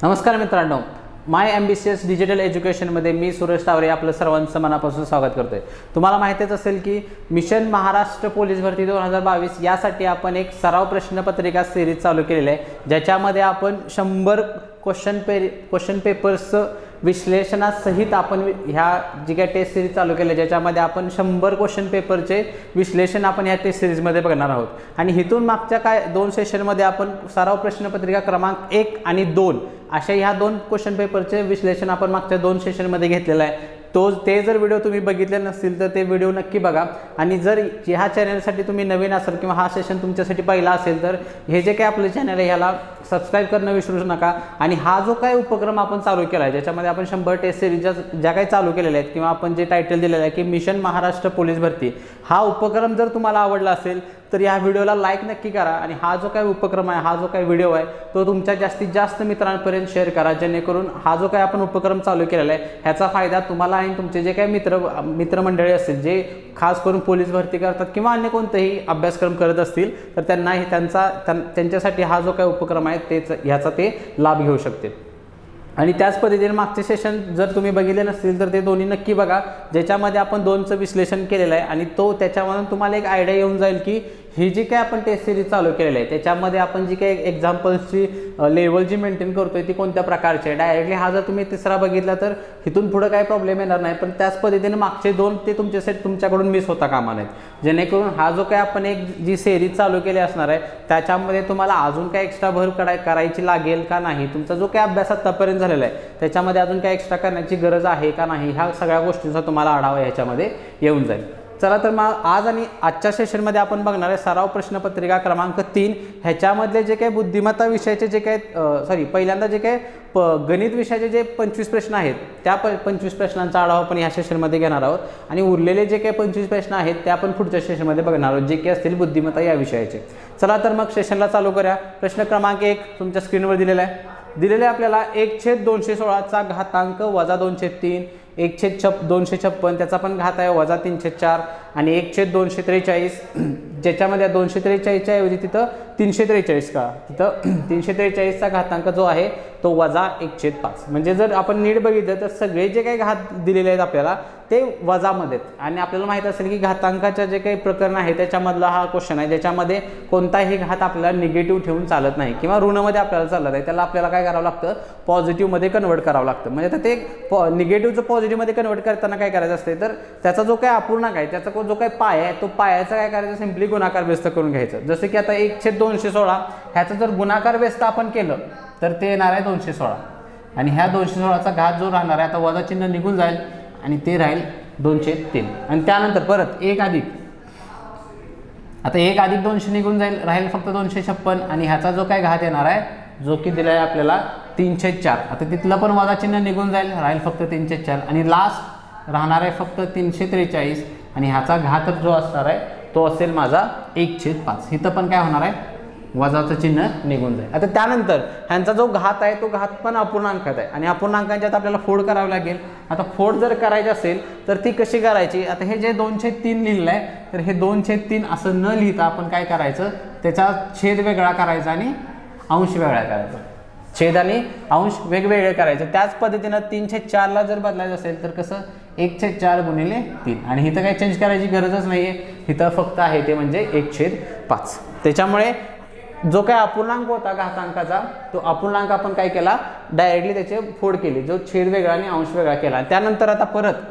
नमस्कार मित्रांनो, माय ambitious digital एज्युकेशनमध्ये मी सुरेश तावरे आपलं सर्वांचं मनापासून स्वागत करतोय। तुम्हाला माहितीच असेल की मिशन महाराष्ट्र पोलीस भरती 2022 यासाठी आपण एक सराव प्रश्नपत्रिका सिरीज चालू केलेली आहे, ज्याच्यामध्ये आपण 100 क्वेश्चन पेपर्स विश्लेषणासहित आपण ह्या जी काय टेस्ट सिरीज चालू केली, ज्याच्यामध्ये आपण 100 क्वेश्चन पेपरचे विश्लेषण आपण ह्या टेस्ट सिरीजमध्ये बघणार आहोत। आणि इथून मागच्या काय 2 सेशनमध्ये आपण सराव प्रश्नपत्रिका क्रमांक 1 आणि 2 अशा ह्या 2 क्वेश्चन पेपरचे विश्लेषण आपण मागच्या 2 सेशनमध्ये घेतलेलं आहे। ते जर व्हिडिओ तुम्ही बघितले नसतील तर ते व्हिडिओ नक्की बघा। आणि जर ह्या चॅनलसाठी तुम्ही नवीन असाल किंवा हा सेशन तुमच्यासाठी पहिला असेल तर हे जे काय आपलं चॅनल आहे ह्याला सबस्क्राइब करणं विसरू नका। आणि हा जो काय उपक्रम आपण चालू केला आहे, ज्याच्यामध्ये आपण 100 टेस्ट सिरीज ज्या काही चालू केलेल्या आहेत किंवा आपण जे टायटल दिलेलं आहे की मिशन महाराष्ट्र पोलीस भरती, हा उपक्रम जर तुम्हाला आवडला असेल तर या व्हिडिओला लाईक नक्की करा। आणि हा जो काय उपक्रम आहे, हा जो काय व्हिडिओ आहे तो तुमच्या जास्तीत जास्त मित्रांपर्यंत शेअर करा, जेणेकरून हा जो काय आपण उपक्रम चालू केलेला आहे ह्याचा फायदा तुम्हाला आणि तुमचे जे काही मित्रमंडळी असतील जे खास करून पोलीस भरती करतात किंवा अन्य कोणतेही अभ्यासक्रम करत असतील तर त्यांनाही त्यांच्यासाठी हा जो काय उपक्रम आहे ह्याचा ते लाभ घेऊ शकतील। आणि त्याच पद्धतीने मागचे सेशन जर तुम्ही बघितले नसतील तर ते दोन्ही नक्की बघा, ज्याच्यामध्ये आपण 2चं विश्लेषण केलेलं आहे। आणि त्याच्यामधून तुम्हाला एक आयडिया येऊन जाईल की ही जी काय आपण टेस्ट सिरीज चालू केलेली आहे त्याच्यामध्ये आपण जी काही एक्झाम्पल्सची लेवल जी मेंटेन करतोय ती कोणत्या प्रकारची आहे। डायरेक्टली हा जर तुम्ही तिसरा बघितला तर इथून पुढे काही प्रॉब्लेम येणार नाही, पण त्याच पद्धतीने मागचे 2 ते तुमच्याकडून मिस होता कामा नयेत, जेणेकरून हा जो काय आपण एक जी सिरीज चालू केली असणार आहे त्याच्यामध्ये तुम्हाला अजून काय एक्स्ट्रा भर करायची लागेल का नाही, तुमचा जो काय अभ्यास आतापर्यंत झालेला आहे त्याच्यामध्ये अजून काय एक्स्ट्रा करण्याची गरज आहे का नाही, ह्या सगळ्या गोष्टींचा तुम्हाला आढावा ह्याच्यामध्ये येऊन जाईल। चला तर मग आज आणि आजच्या सेशनमध्ये आपण बघणार आहे सराव प्रश्नपत्रिका क्रमांक 3 ह्याच्यामधले जे काही बुद्धिमत्ता विषयाचे जे काही पहिल्यांदा जे काही गणित विषयाचे जे 25 प्रश्न आहेत त्या 25 प्रश्नांचा आढावा आपण ह्या सेशनमध्ये घेणार आहोत। आणि उरलेले जे काही 25 प्रश्न आहेत ते आपण पुढच्या सेशनमध्ये बघणार आहोत, जे काही असतील बुद्धिमत्ता या विषयाचे। चला तर मग सेशनला चालू करूया। प्रश्न क्रमांक 1 तुमच्या स्क्रीनवर दिलेला आहे। दिलेले आपल्याला 1/216 घातांक वजा 2/3, 1/256 त्याचा पण घात आहे वजा 3/4 आणि 1/243 ज्याच्यामध्ये 243 ऐवजी तिथं 343 का, तिथं 343चा घातांक जो आहे तो वजा 1/5। म्हणजे जर आपण नीट बघितलं तर सगळे जे काही घात दिलेले आहेत आपल्याला ते वजामध्ये आहेत। आणि आपल्याला माहित असेल की घातांकाच्या जे काही प्रकरण आहे त्याच्यामधला हा क्वेश्चन आहे ज्याच्यामध्ये कोणताही घात आपल्याला निगेटिव्ह ठेवून चालत नाही किंवा ऋणमध्ये आपल्याला चालत आहे, त्याला आपल्याला काय करावं लागतं, पॉझिटिव्हमध्ये कन्वर्ट करावं लागतं। म्हणजे आता ते निगेटिव्हचं पॉझिटिव्हमध्ये कन्वर्ट करताना काय करायचं असते तर त्याचा जो काही अपूर्णांक आहे त्याचा जो काही पाय आहे तो पायाचा काय करायचं, सिम्पली गुणाकार व्यस्त करून घ्यायचं। जसं की आता 1/216 ह्याचा जर गुणाकार व्यस्त आपण केलं तर ते येणार आहे 216 आणि ह्या 216चा घात जो राहणार आहे आता वजा चिन्ह निघून जाईल आणि ते राहील 2/3 आणि त्यानंतर परत 1 अधिक 200 निघून जाईल, राहील फक्त 256 आणि ह्याचा जो काय घात येणार आहे जो की दिला आहे आपल्याला 3/4। आता तिथलं पण वजा चिन्ह निघून जाईल, राहील फक्त 3/4 आणि लास्ट राहणार आहे फक्त 343 आणि ह्याचा घात जो असणार आहे तो असेल माझा 1/5। इथं पण काय होणार आहे, वजाचं चिन्ह निघून जाईल। आता त्यानंतर ह्यांचा जो घात आहे तो घात पण अपूर्णांकात आहे आणि अपूर्णांकांच्यात आपल्याला फोड करावी लागेल। आता फोड जर करायची असेल तर ती कशी करायची, आता हे जे 2/3 लिहिलं आहे तर हे 2/3 असं न लिहिता आपण काय करायचं, त्याचा छेद वेगळा करायचा आणि अंश वेगळा करायचा, छेद आणि अंश वेगवेगळे करायचे। त्याच पद्धतीनं 3/4ला जर बदलायचं असेल तर कसं 1/4 गुणिले 3 आणि इथं काही चेंज करायची गरजच नाही आहे, इथं फक्त आहे ते म्हणजे 1/5। त्याच्यामुळे जो काय अपूर्णांक होता घातांकाचा तो अपूर्णांक आपण काय केला, डायरेक्टली त्याचे फोड केली, जो छेद वेगळा आणि अंश वेगळा केला। त्यानंतर आता परत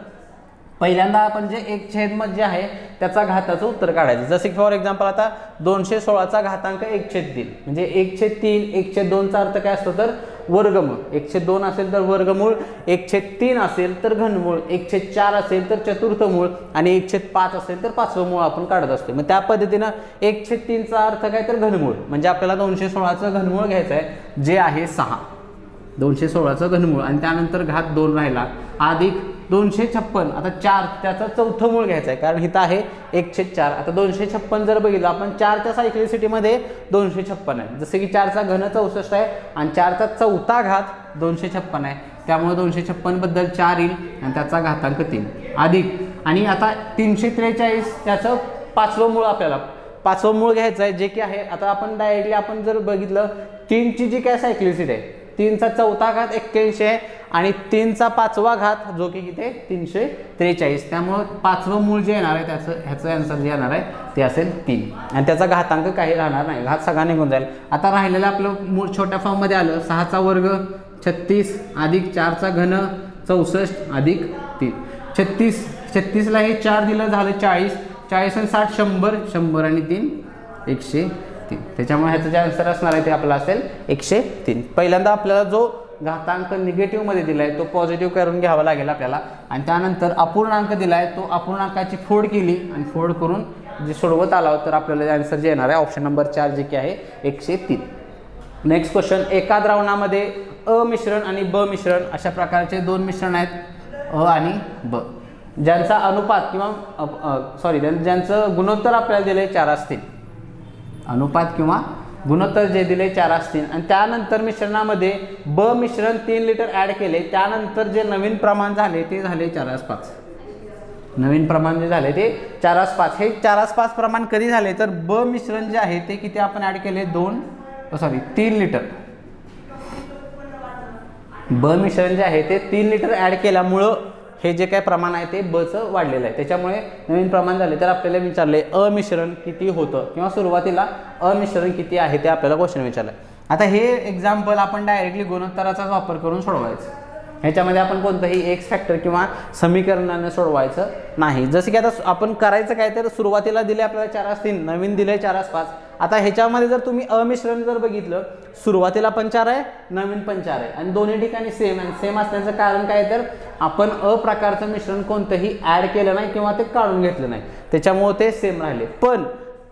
पहिल्यांदा आपण जे 1/3 जे आहे त्याचा घाताचं उत्तर काढायचं। जसे की फॉर एक्झाम्पल आता 216चा घातांक 1/3 म्हणजे 1/3 1/2चा अर्थ काय असतो तर वर्गमूळ, 1/2 असेल तर वर्गमूळ, 1/3 असेल तर घनमूळ, 1/4 असेल तर चतुर्थमूळ आणि 1/5 असेल तर पाचवं मूळ आपण काढत असतो। मग त्या पद्धतीनं 1/3चा अर्थ काय तर घनमूळ, म्हणजे आपल्याला 216चं घनमूळ घ्यायचं आहे जे आहे 6, 216चं घनमूळ आणि त्यानंतर घात 2 राहिला अधिक 256 आता 4 त्याचा चौथं मूळ घ्यायचं आहे कारण इथं आहे 1/4। आता 256 जर बघितलं आपण 4च्या सायक्लिसिटीमध्ये 256 आहे, जसे की 4चा घन 64 आहे आणि 4चा चौथा घात 256 आहे, त्यामुळे 256 बद्दल 4 येईल आणि त्याचा घातांक 3 अधिक आणि आता 343 त्याचं पाचवं मूळ आपल्याला पाचवं मूळ घ्यायचं आहे जे की आहे आता आपण डायरेक्टली आपण जर बघितलं 3ची जी काय सायक्लिसिटी आहे 3चा चौथा घात 81 आहे आणि 3चा 5वा घात जो की किती 343. त्यामुळे 5वं मूळ जे येणार आहे ह्याचं आन्सर जे येणार आहे ते असेल 3 आणि त्याचा घातांक काही राहणार नाही, घात सगळा निघून जाईल. आता राहिलेलं आपलं मूळ छोट्या फॉर्ममध्ये आलं 6चा वर्ग 36 अधिक 4चा घन 64 अधिक 3. 36ला हे 4 दिलं झालं 40 आणि 60 100 100 आणि 3 103. त्याच्यामुळे ह्याचं जे आन्सर असणार आहे ते आपला असेल 103. पहिल्यांदा आपल्याला जो घातांक निगेटिव्हमध्ये दिला आहे तो पॉझिटिव्ह करून घ्यावा लागेल आपल्याला आणि त्यानंतर अपूर्णांक दिला आहे तो अपूर्णांकाची फोड केली आणि फोड करून जे सोडवत आला तर आपल्याला आन्सर जे येणार आहे ऑप्शन नंबर 4 जे की आहे 103. नेक्स्ट क्वेश्चन, एका द्रावणामध्ये अ मिश्रण आणि ब मिश्रण अशा प्रकारचे 2 मिश्रण आहेत अ आणि ब, ज्यांचा अनुपात किंवा ज्यांचं गुणोत्तर आपल्याला दिले 4 असतील, अनुपात किंवा गुणोत्तर जे दिले 4 असतील आणि त्यानंतर मिश्रणामध्ये ब मिश्रण 3 लिटर ॲड केले, त्यानंतर जे नवीन प्रमाण झाले ते झाले 4:5. नवीन प्रमाण जे झाले ते 4:5. हे 4:5 प्रमाण कधी झाले तर ब मिश्रण जे आहे ते किती आपण ॲड केले 3 लिटर. ब मिश्रण जे आहे ते 3 लिटर ॲड केल्यामुळं हे जे काय प्रमाण आहे ते बचं वाढलेलं आहे, त्याच्यामुळे नवीन प्रमाण झाले. तर आपल्याला विचारले अ मिश्रण किती होतं किंवा सुरुवातीला अ मिश्रण किती आहे ते आपल्याला क्वेश्चन विचारलं. आता हे एक्झाम्पल आपण डायरेक्टली गुणोत्तराचाच वापर करून सोडवायचं. ह्याच्यामध्ये आपण कोणतंही एक्स फॅक्टर किंवा समीकरणाने सोडवायचं नाही. जसं की आता आपण करायचं काय तर सुरुवातीला दिले आपल्याला 4 असतील, नवीन दिले 4:5. आता ह्याच्यामध्ये जर तुम्ही अमिश्रण जर बघितलं सुरुवातीला पण 4 आहे, नवीन पण 4 आहे आणि दोन्ही ठिकाणी सेम आहे. सेम असण्याचं कारण काय तर आपण अ प्रकारचं मिश्रण कोणतंही ॲड केलं नाही किंवा ते काढून घेतलं नाही, त्याच्यामुळे ते सेम राहिले. पण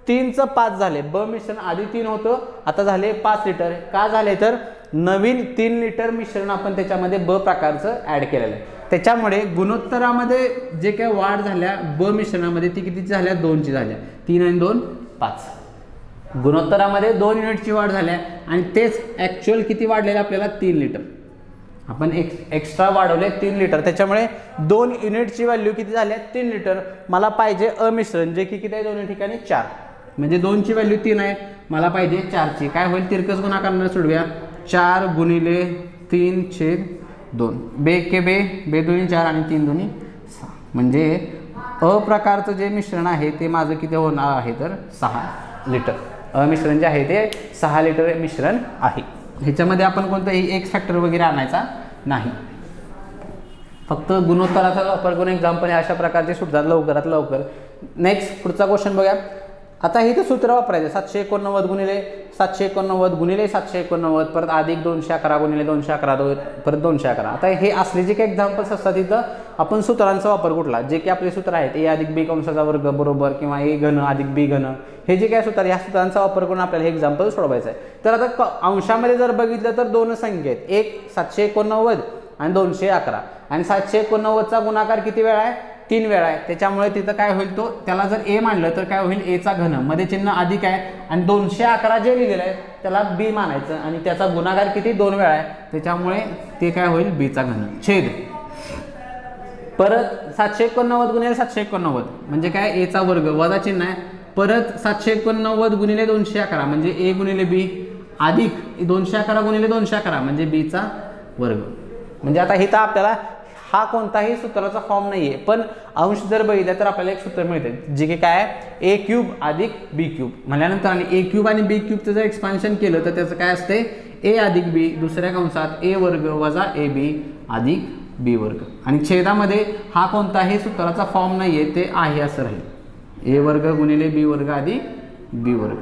3चं 5 झाले, ब मिश्रण आधी 3 होतं आता झाले 5 लिटर. का झाले तर नवीन 3 लिटर मिश्रण आपण त्याच्यामध्ये ब प्रकारचं ॲड केलेलं आहे, त्याच्यामुळे गुणोत्तरामध्ये जे काय वाढ झाल्या ब मिश्रणामध्ये ती कितीची झाल्या 2ची झाल्या. 3 आणि 2 5. गुणोत्तरामध्ये 2 युनिटची वाढ झाल्या आणि तेच ॲक्च्युअल किती वाढलेलं आपल्याला 3 लिटर. आपण एक्स्ट्रा वाढवले 3 लिटर, त्याच्यामुळे 2 युनिटची व्हॅल्यू किती झाल्या 3 लिटर. मला पाहिजे अमिश्रण जे की किती आहे दोन्ही ठिकाणी 4, म्हणजे 2ची व्हॅल्यू 3 आहे, मला पाहिजे 4ची. काय होईल तिरकस गुणाकाराने सोडूया. 4 गुणिले 3/2 बे के बे, बे 2 4 आणि 3 2 6, म्हणजे अ प्रकारचं जे मिश्रण आहे ते माझं किती होणार आहे तर 6 लिटर. मिश्रण जे आहे ते 6 लिटर मिश्रण आहे. ह्याच्यामध्ये आपण कोणताही एक्स फॅक्टर वगैरे आणायचा नाही, फक्त गुणोत्तराचा वापर करून एक्झाम्पल हे अशा प्रकारचे सुटतात लवकरात लवकर. नेक्स्ट पुढचा क्वेश्चन बघा. आता हे तर सूत्र वापरायचं 789 गुणिले 789 गुणिले 789 परत अधिक 211 गुणिले 211 परत 211. आता हे असले जे काही एक्झाम्पल्स असतात तिथं आपण सूत्रांचा वापर कुठला, जे की आपले सूत्र आहेत ए अधिक बी कंसाचा वर्ग बरोबर किंवा ए घन अधिक बी घन, हे जे काय सूत्र या सूत्रांचा वापर करून आपल्याला हे एक्झाम्पल सोडवायचं आहे. तर आता अंशामध्ये जर बघितलं तर 2 संख्या आहेत, एक 789 आणि 211 आणि 789चा गुणाकार किती वेळा आहे 3 वेळा आहे, त्याच्यामुळे तिथं काय होईल तो त्याला जर ए मानलं तर काय होईल एचा घन मध्ये चिन्ह अधिक आहे आणि 211 जे लिहिलेलं आहे त्याला बी मानायचं आणि त्याचा गुणाकार किती 2 वेळा आहे, त्याच्यामुळे ते काय होईल बीचा घन छेद. परत 789 गुणिले 789 म्हणजे काय एचा वर्ग वजा चिन्ह आहे, परत 789 गुणिले 211 म्हणजे ए गुणिले बी अधिक 211 गुणिले 211 म्हणजे बीचा वर्ग. म्हणजे आता इथं आपल्याला हा कोणताही सूत्राचा फॉर्म नाही आहे, पण अंश जर बघितला तर आपल्याला एक सूत्र मिळते जे की काय आहे ए क्यूब अधिक बी क्यूब म्हणल्यानंतर आणि ए क्यूब आणि बी क्यूबचं जर एक्सपान्शन केलं तर त्याचं काय असते ए अधिक बी दुसऱ्या कंसात ए वर्ग वजा ए बी अधिक बी वर्ग आणि छेदामध्ये हा कोणताही सूत्राचा फॉर्म नाही आहे, ते आहे असं राहील ए वर्ग गुणिले बी वर्ग अधिक बी वर्ग.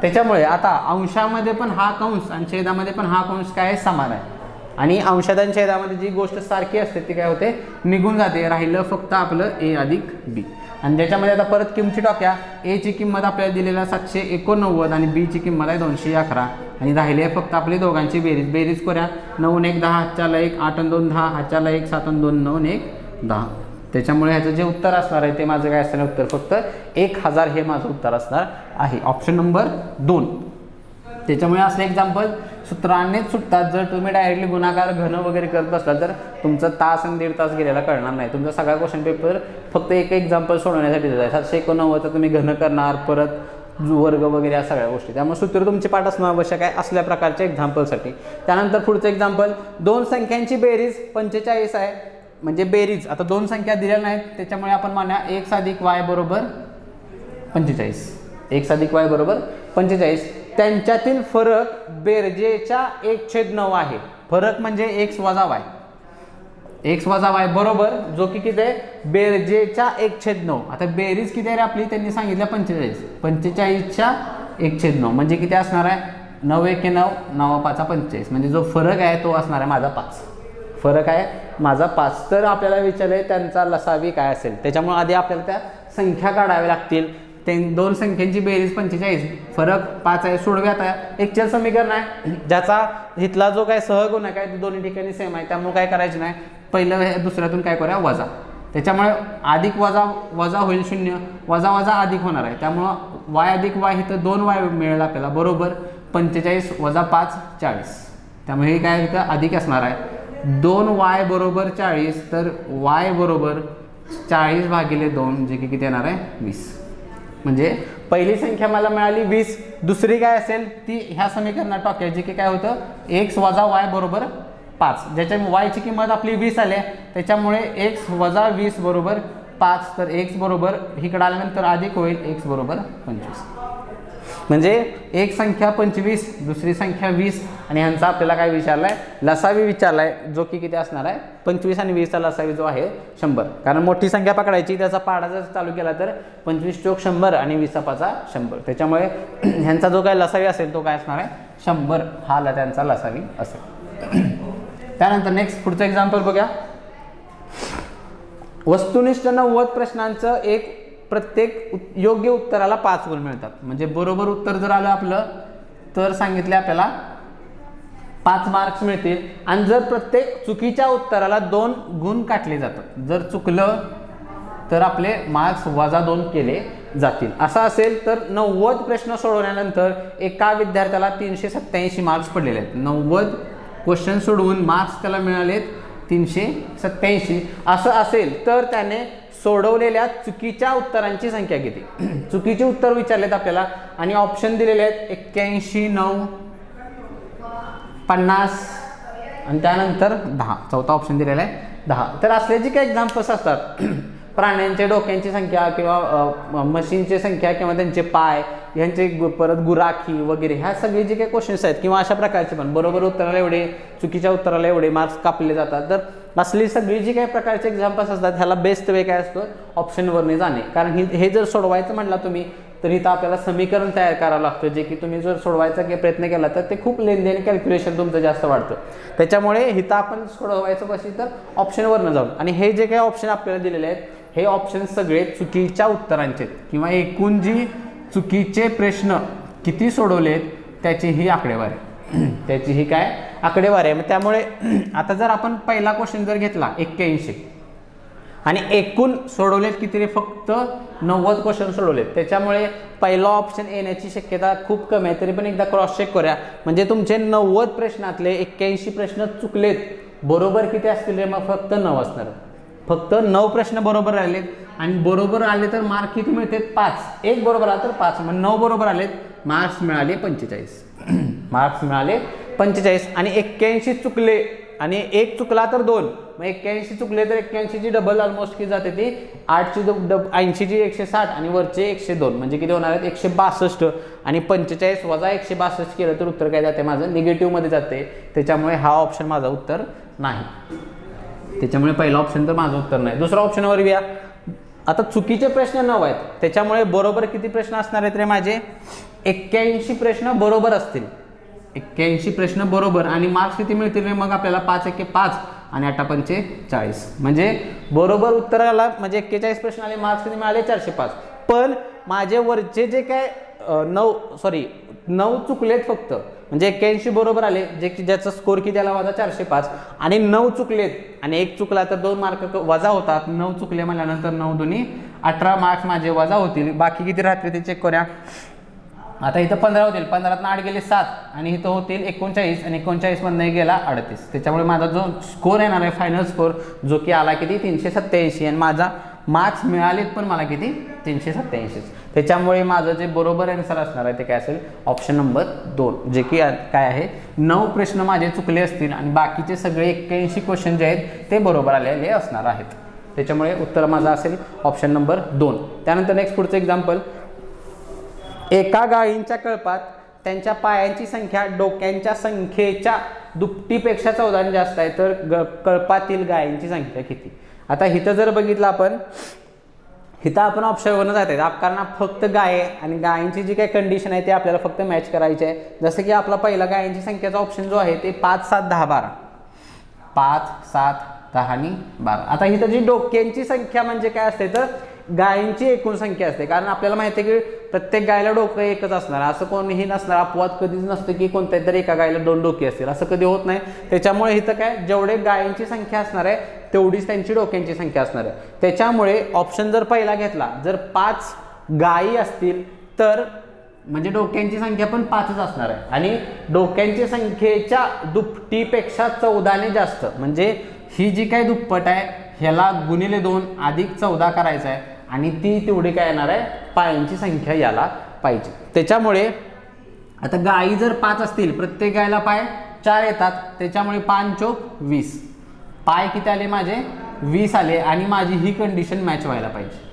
त्याच्यामुळे आता अंशामध्ये पण हा कंस आणि छेदामध्ये पण हा कंस काय आहे समान आहे आणि अंशात आणि छेदामध्ये जी गोष्ट सारखी असते ती काय होते निघून जाते, राहिलं फक्त आपलं ए अधिक बी. आणि ज्याच्यामध्ये आता परत किमती टाक्या, ए ची किंमत आपल्याला दिलेला 789 आणि बी ची किंमत आहे 211 आणि राहिले फक्त आपले दोघांची बेरीज करूया. 9 1 10 हातच्याला 1 8 2 10 हातच्याला 1 7 2 9 1 10. त्याच्यामुळे ह्याचं जे उत्तर असणार आहे ते माझं काय असणार उत्तर फक्त 1000 हे माझं उत्तर असणार आहे ऑप्शन नंबर 2. त्याच्यामुळे असले एक्झाम्पल सूत्रांनीच सुटतात. जर तुम्ही डायरेक्टली गुणाकार घन वगैरे करत असाल तर तुमचं तास आणि 1.5 तास गेलेला कळणार नाही. तुमचा सगळा क्वेश्चन पेपर फक्त एक एक्झाम्पल सोडवण्यासाठी आहे. 789 तुम्ही घन करणार, परत वर्ग वगैरे या सगळ्या गोष्टी, त्यामुळे सूत्र तुमचे पाठ असणं आवश्यक आहे असल्या प्रकारच्या एक्झाम्पलसाठी. त्यानंतर पुढचं एक्झाम्पल, दोन संख्यांची बेरीज 45 आहे. म्हणजे बेरीज, आता दोन संख्या दिल्या नाहीत त्याच्यामुळे आपण म्हणूया x अधिक y बरोबर 45. x अधिक y बरोबर 45. त्यांच्यातील फरक बेरजेच्या 1/9 आहे. फरक म्हणजे x वजा y, x वजा y बरोबर जो की किती आहे बेरजेच्या 1/9. आता बेरीज किती आहे रे आपली, त्यांनी सांगितलं 45. 45च्या 1/9 म्हणजे किती असणार आहे 9 1 9 9 5 45. म्हणजे जो फरक आहे तो असणार आहे माझा 5. फरक आहे माझा 5. तर आपल्याला विचारले त्यांचा लसावी काय असेल, त्याच्यामुळे आधी आपल्याला त्या संख्या काढाव्या लागतील. दोन संख्यांची बेरीज 45, फरक 5 आहे. सोडवे आता एक चल समीकरण आहे ज्याचा इथला जो काय सहगुण आहे काय दोन्ही ठिकाणी सेम आहे, त्यामुळे काय करायचं नाही, पहिलं दुसऱ्यातून काय करूया वजा. त्याच्यामुळे अधिक वजा वजा होईल 0, वजा वजा अधिक होणार आहे. त्यामुळं y अधिक y इथं 2y मिळेल आपल्याला बरोबर 45 वजा 5 40. त्यामुळे हे काय इथं अधिक असणार आहे 2y बरोबर 40. तर y बरोबर 40 भागिले 2 जे की किती येणार आहे 20. म्हणजे पहिली संख्या मला मिळाली 20. दुसरी काय असेल ती ह्या समीकरणात टाकायची की काय होतं x वजा y बरोबर 5. ज्याच्यामुळे y ची किंमत आपली 20 आली आहे, त्याच्यामुळे x वजा 20 बरोबर 5. तर x बरोबर इकडे आल्यानंतर अधिक होईल x बरोबर 25. म्हणजे एक संख्या 25, दुसरी संख्या 20 आणि ह्यांचा आपल्याला काय विचारलाय लसावी विचारलाय जो की किती असणार आहे 25 आणि 20चा लसावी जो आहे 100. कारण मोठी संख्या पकडायची, त्याचा पाढा जर चालू केला तर 25 चोक 100 आणि 20 5 100. त्याच्यामुळे ह्यांचा जो काय लसावी असेल तो काय असणार आहे 100 हा त्यांचा लसावी असेल. त्यानंतर नेक्स्ट पुढचं एक्झाम्पल बघूया. वस्तुनिष्ठ 90 प्रश्नांचं एक प्रत्येक योग्य उत्तराला 5 गुण मिळतात. म्हणजे बरोबर उत्तर जर आलं आपलं तर सांगितले आपल्याला 5 मार्क्स मिळतील. आणि जर प्रत्येक चुकीच्या उत्तराला 2 गुण काटले जातात. जर चुकलं तर आपले मार्क्स वजा 2 केले जातील. असं असेल तर 90 प्रश्न सोडवल्यानंतर एका विद्यार्थ्याला 387 मार्क्स पडलेले आहेत. 90 क्वेश्चन सोडवून मार्क्स त्याला मिळालेत 387. असं असेल तर त्याने सोडवलेल्या चुकीच्या उत्तरांची संख्या किती. चुकीचे उत्तर विचारलेत आपल्याला आणि ऑप्शन दिलेले आहेत 81 9 50 आणि त्यानंतर 10. चौथा ऑप्शन दिलेला आहे 10. तर असले जे काही एक्झाम्पल्स असतात प्राण्यांच्या डोक्यांची संख्या किंवा मशीनची संख्या किंवा त्यांचे पाय यांचे परत गुराखी वगैरे ह्या सगळे जे काही क्वेश्चन्स आहेत किंवा अशा प्रकारचे पण बरोबर उत्तराला एवढे चुकीच्या उत्तराला एवढे मार्क्स कापले जातात. तर असली सगळी जी काही प्रकारचे एक्झाम्पल्स असतात ह्याला बेस्ट वे काय असतो ऑप्शनवरने जाणे. कारण हे जर सोडवायचं म्हटलं तुम्ही तर इथं आपल्याला समीकरण तयार करावं लागतं जे की तुम्ही जर सोडवायचा प्रयत्न केला तर ते खूप लेंदी आणि कॅल्क्युलेशन तुमचं जास्त वाढतं. त्याच्यामुळे इथं आपण सोडवायचं कशी तर ऑप्शनवरनं जाऊन. आणि हे जे काही ऑप्शन आपल्याला दिलेले आहेत हे ऑप्शन सगळे चुकीच्या उत्तरांचे किंवा एकूण जी चुकीचे प्रश्न किती सोडवलेत त्याची ही आकडेवारी त्याची ही काय आकडेवारी आहे. मग त्यामुळे आता जर आपण पहिला क्वेश्चन जर घेतला 81 आणि एकूण सोडवलेत किती रे फक्त 90 क्वेश्चन सोडवलेत, त्याच्यामुळे पहिला ऑप्शन येण्याची शक्यता खूप कमी आहे. तरी पण एकदा क्रॉस चेक करूया. म्हणजे तुमचे 90 प्रश्नातले 81 प्रश्न चुकलेत, बरोबर किती असतील रे मग फक्त 9 असणार. फक्त 9 प्रश्न बरोबर राहिलेत आणि बरोबर आले तर मार्क किती मिळते 5. एक बरोबर आला तर 5, मग 9 बरोबर आलेत मार्क्स मिळाले 45. मार्क्स मिळाले 45 आणि 81 चुकले आणि एक चुकला तर 2, मग 81 चुकले तर 81 ची डबल ऑलमोस्ट किती जाते ती 8 ची 80 ची 160 आणि वरचे 102 म्हणजे किती होणार आहेत 162 आणि 45 वजा 162 केलं तर उत्तर काय जाते माझं निगेटिव्ह मध्ये जाते. त्याच्यामुळे हा ऑप्शन माझं उत्तर नाही. त्याच्यामुळे पहिला ऑप्शन तर माझं उत्तर नाही. दुसरा ऑप्शनवर घ्या. आता चुकीचे प्रश्न 9 आहेत, त्याच्यामुळे बरोबर किती प्रश्न असणार आहेत रे माझे 81 प्रश्न बरोबर असतील. 81 प्रश्न बरोबर आणि मार्क्स किती मिळतील रे मग आपल्याला 5 × 5 आणि 8 × 5 40. म्हणजे बरोबर उत्तराला म्हणजे 41 प्रश्न आले, मार्क्स किती मिळाले 405. पण माझे वरचे जे काय 9 चुकलेत फक्त. म्हणजे 81 बरोबर आले जे की ज्याचा स्कोर किती आला माझा 405 आणि 9 चुकलेत आणि एक चुकला तर 2 मार्क वजा होतात. 9 चुकले म्हणल्यानंतर 9 दुनी 18 मार्क्स माझे वजा होतील. बाकी किती राहतील ते चेक करूया. आता इथं 15 होतील, 15 8 गेले 7 आणि इथं होतील 39 आणि 39 मधनं गेला 38. त्याच्यामुळे माझा जो स्कोर येणार आहे फायनल स्कोर जो की आला किती 387 आणि माझा मार्क्स मिळालेत पण मला किती 387. त्याच्यामुळे माझं जे बरोबर आन्सर असणार आहे ते काय असेल ऑप्शन नंबर 2, जे की काय आहे 9 प्रश्न माझे चुकले असतील आणि बाकीचे सगळे 81 क्वेश्चन जे आहेत ते बरोबर आलेले असणार आहेत. त्याच्यामुळे उत्तर माझं असेल ऑप्शन नंबर 2. त्यानंतर नेक्स्ट पुढचं एक्झाम्पल, एका गायींच्या कळपात त्यांच्या पायांची संख्या डोक्यांच्या संख्येच्या दुपटीपेक्षा 14 जास्त आहे, तर कळपातील गायींची संख्या किती? आता इथं जर बघितलं आपण, इथं आपण ऑप्शनवरनं जात आहे कारण फक्त गाय आणि गायींची जी काही कंडिशन आहे ते आपल्याला फक्त मॅच करायची आहे. जसं की आपला पहिला गायींची संख्येचा ऑप्शन जो आहे ते 5, 7, 10, 12, 5, 7, 10 आणि 12. आता इथं जी डोक्यांची संख्या म्हणजे काय असते तर गायींची एकूण संख्या असते, कारण आपल्याला माहिती आहे की प्रत्येक गायला डोकं एकच असणार, असं कोणीही नसणार, अपवाद कधीच नसतं की कोणत्या तरी एका गायला 2 डोके असतील, असं कधी होत नाही. त्याच्यामुळे इथं काय जेवढे गायींची संख्या असणार आहे तेवढीच त्यांची डोक्यांची संख्या असणार आहे. त्याच्यामुळे ऑप्शन जर पहिला घेतला, जर 5 गायी असतील तर म्हणजे डोक्यांची संख्या पण 5च असणार आहे आणि डोक्यांची संख्येच्या दुपटीपेक्षा 14ने जास्त, म्हणजे ही जी काही दुप्पट आहे ह्याला गुणिले 2 अधिक 14 करायचं आहे आणि ती तेवढी काय येणार आहे पायांची संख्या याला पाहिजे. त्याच्यामुळे आता गायी जर 5 असतील, प्रत्येक गायला पाय 4 येतात, त्याच्यामुळे 5 चोक 20, पाय किती आले माझे 20 आले आणि माझी ही कंडिशन मॅच व्हायला पाहिजे.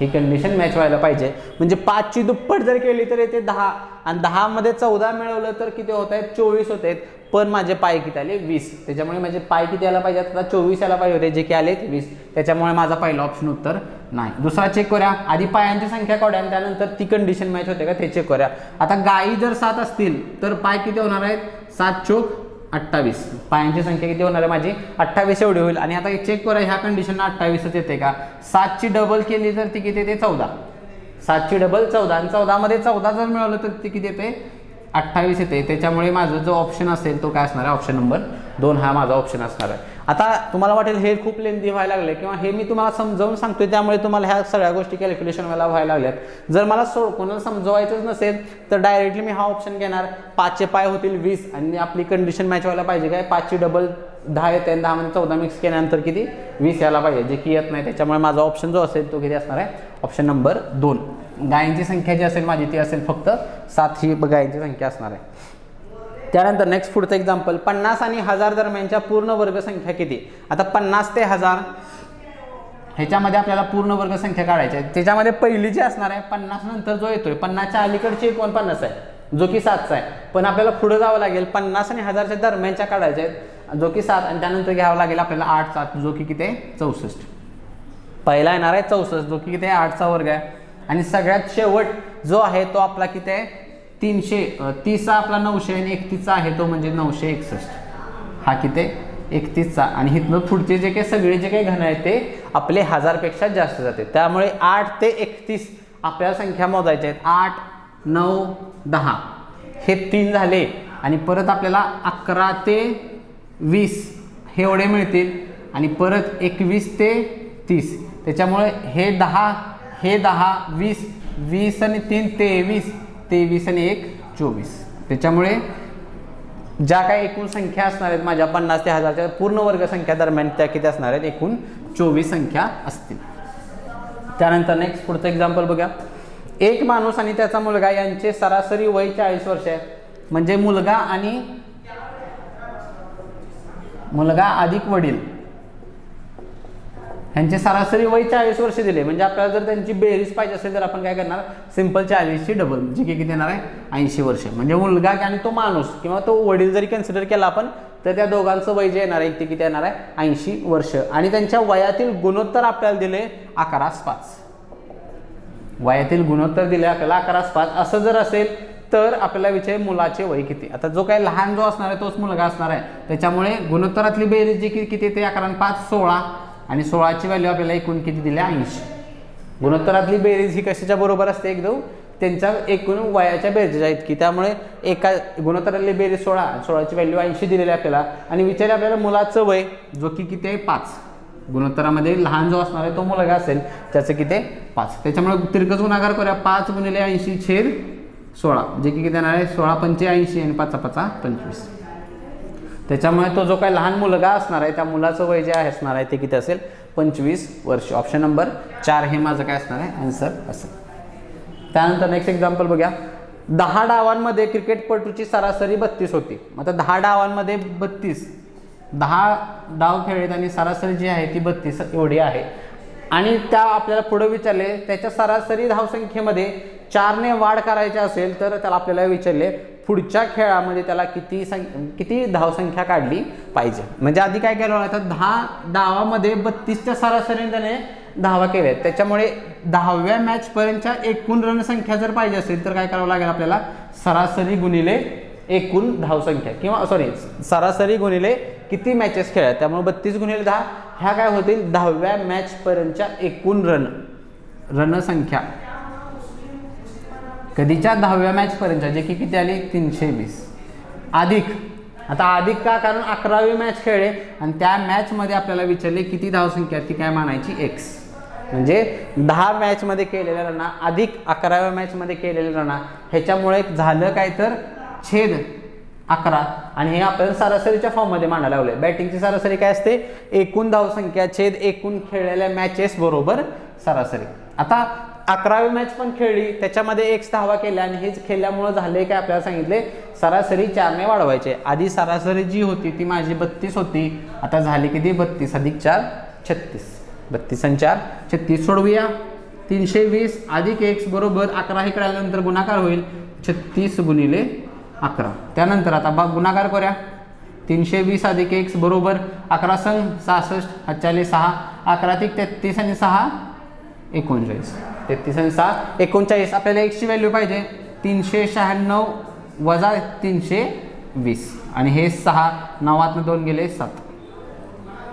ही कंडिशन मॅच व्हायला पाहिजे म्हणजे 5 ची दुप्पट जर केली तर येते 10 आणि 10 मध्ये 14 मिळवलं तर किती होत आहेत 24 होत आहेत, पण माझे पाय किती आले 20. त्याच्यामुळे माझे पाय किती यायला पाहिजे आता 24 यायला पाहिजे होते, जे की आले 20. त्याच्यामुळे माझा पहिला ऑप्शन उत्तर नाही. दुसरा चेक करूया, आधी पायांची संख्या काढूया आणि त्यानंतर ती कंडिशन मॅच होते का ते चेक करूया. आता गायी जर 7 असतील तर पाय किती होणार आहेत 7 चोक 28, पायांची संख्या किती होणार आहे माझी 28 एवढी होईल. आणि आता चेक करूया ह्या कंडिशनला 28च येते का, 7 ची डबल केली तर ती किती येते 14, 7 ची डबल 14 आणि 14 मध्ये 14 जर मिळवलं तर ती किती येते 28 येते. त्याच्यामुळे माझा जो ऑप्शन असेल तो काय असणार आहे ऑप्शन नंबर 2 हा माझा ऑप्शन असणार आहे. आता तुम्हाला वाटेल हे खूप लेंदी व्हायला लागले किंवा हे मी तुम्हाला समजावून सांगतोय त्यामुळे तुम्हाला ह्या सगळ्या गोष्टी कॅल्क्युलेशन व्हायला लागल्यात. जर मला कोणाला समजवायचंच नसेल तर डायरेक्टली मी हा ऑप्शन घेणार, 5 चे पाय होतील 20 आणि आपली कंडिशन मॅच व्हायला पाहिजे काय 5 ची डबल 10 येते आणि 10 मध्ये 14 मिक्स केल्यानंतर किती 20 यायला पाहिजे, जे की येत नाही. त्याच्यामुळे माझा ऑप्शन जो असेल तो किती असणार आहे ऑप्शन नंबर 2. गायींची संख्या जी असेल माझी ती असेल फक्त 7 ही गायींची संख्या असणार आहे. त्यानंतर नेक्स्ट पुढचं एक्झाम्पल, 50 आणि 1000 दरम्यानच्या पूर्ण वर्ग संख्या किती? आता 50 ते 1000 ह्याच्यामध्ये आपल्याला पूर्ण वर्ग संख्या काढायची आहे. त्याच्यामध्ये पहिली जी असणार आहे 50 नंतर जो येतोय 50च्या अलीकडची 49 आहे जो की 7चा आहे, पण आपल्याला पुढे जावं लागेल 50 आणि 1000च्या दरम्यानच्या काढायच्या आहेत जो की 7 आणि त्यानंतर घ्यावं लागेल आपल्याला 8 7 जो की किती आहे 64. पहिला येणार आहे 64 जो की किती आहे 8चा वर्ग आहे आणि सगळ्यात शेवट जो आहे तो आपला किती आहे 330 आपला 900 आणि 31चा आहे तो म्हणजे 961. हा किती 31चा आणि इथनं पुढचे जे काही सगळे जे काही घन आहेत ते आपले 1000 पेक्षा जास्त जाते. त्यामुळे 8 ते 31 आपल्याला संख्या मोजायच्या आहेत. 8 9 10 हे 3 झाले आणि परत आपल्याला 11 ते 20 हे एवढे मिळतील आणि परत 21 ते 30. त्याच्यामुळे हे 10 20 20 आणि 3 23 23 आणि 1 24. त्याच्यामुळे ज्या काही एकूण संख्या असणार आहेत माझ्या 50 ते 1000च्या पूर्ण वर्ग संख्या दरम्यान त्या किती असणार आहेत एकूण 24 संख्या असतील. त्यानंतर नेक्स्ट पुढचं एक्झाम्पल बघा, एक माणूस आणि त्याचा मुलगा यांचे सरासरी वय 40 वर्ष आहे, म्हणजे मुलगा अधिक वडील यांचे सरासरी वय 40 वर्ष दिले. म्हणजे आपल्याला जर त्यांची बेरीज पाहिजे असेल तर आपण काय करणार सिंपल 40 ची डबल जी की किती येणार आहे 80 वर्ष. म्हणजे मुलगा आणि तो माणूस किंवा तो वडील जरी कन्सिडर केला आपण तर त्या दोघांचं वय जे येणार आहे ते किती येणार आहे 80 वर्ष आणि त्यांच्या वयातील गुणोत्तर आपल्याला दिले 11:5. वयातील गुणोत्तर दिले आपल्याला 11:5. असं जर असेल तर आपल्याला विचार मुलाचे वय किती. आता जो काही लहान जो असणार आहे तोच मुलगा असणार आहे, त्याच्यामुळे गुणोत्तरातली बेरीज जी किती येते 11:5 16 आणि 16ची व्हॅल्यू आपल्याला एकूण किती दिली 80. गुणोत्तरातली बेरीज ही कशाच्या बरोबर असते एकदम त्यांच्या एकूण वयाच्या बेरजेच्या इतकी. त्यामुळे एका गुणोत्तरातली बेरीज 16 16ची व्हॅल्यू 80 दिलेली आपल्याला आणि विचार आपल्याला मुलाचं वय जो की किती आहे 5. गुणोत्तरामध्ये लहान जो असणार आहे तो मुलगा असेल त्याचं किती आहे 5. त्याच्यामुळे तिरकस गुणाकार करूया 5 गुणिले 80/16 जे की किती येणार आहे 16 पंचे 80 आणि 5 5 25. त्याच्यामुळे तो जो काही लहान मुलगा असणार आहे त्या मुलाचं वय जे आहे असणार आहे ते किती असेल 25 वर्ष. ऑप्शन नंबर 4 हे माझं काय असणार आहे आन्सर असेल. त्यानंतर नेक्स्ट एक्झाम्पल बघूया. 10 डावांमध्ये क्रिकेटपटूची सरासरी 32 होती. आता 10 डावांमध्ये 32, 10 डाव खेळलेत आणि सरासरी जी आहे ती 32 एवढी आहे. आणि त्या आपल्याला पुढे विचारले त्याच्या सरासरी धावसंख्येमध्ये 4 ने वाढ करायची असेल तर त्याला आपल्याला विचारले पुढच्या खेळामध्ये त्याला किती धावसंख्या काढली पाहिजे. म्हणजे आधी काय केलं तर 10 डावामध्ये 32च्या सरासरीने त्याने धावा केल्या. त्याच्यामुळे 10व्या मॅच पर्यंतच्या एकूण रणसंख्या जर पाहिजे असेल तर काय करावं लागेल आपल्याला सरासरी गुणिले एकूण धावसंख्या किंवा सरासरी गुणिले किती मॅचेस खेळल्या. त्यामुळे 32 गुणिले 10 ह्या काय होतील 10व्या मॅच पर्यंतच्या एकूण रणसंख्या कधीच्या 10व्या मॅच पर्यंतच्या जे की किती आली 320 अधिक. आता अधिक का कारण 11वी मॅच खेळले आणि त्या मॅचमध्ये आपल्याला विचारले किती धावसंख्या ती काय मानायची x. म्हणजे 10 मॅचमध्ये केलेल्या रना अधिक 11व्या मॅचमध्ये केलेले रना ह्याच्यामुळे झालं काय तर छेद 11 आणि हे आपण सरासरीच्या फॉर्ममध्ये मांडायला लावले. बॅटिंगची सरासरी काय असते एकूण धावसंख्या छेद एकूण खेळलेल्या मॅचेस बरोबर सरासरी. आता 11वी मॅच पण खेळली त्याच्यामध्ये x धावा केल्या आणि हेच खेळल्यामुळे झाले काय आपल्याला सांगितले सरासरी 4 ने वाढवायचे. आधी सरासरी जी होती ती माझी 32 होती, आता झाली किती 32 अधिक 4 36. 32 आणि 4 36 सोडवूया. 320 अधिक x बरोबर 11 हे कळल्यानंतर गुणाकार होईल 36 गुणिले 11. त्यानंतर आता गुणाकार करूया. 320 अधिक x बरोबर 11 संग 66 40 6 11 अधिक 33 आणि 6 39. 33 आणि 6 39. आपल्याला x ची व्हॅल्यू पाहिजे 396 वजा 320 आणि हे 6 9 2 गेले 7.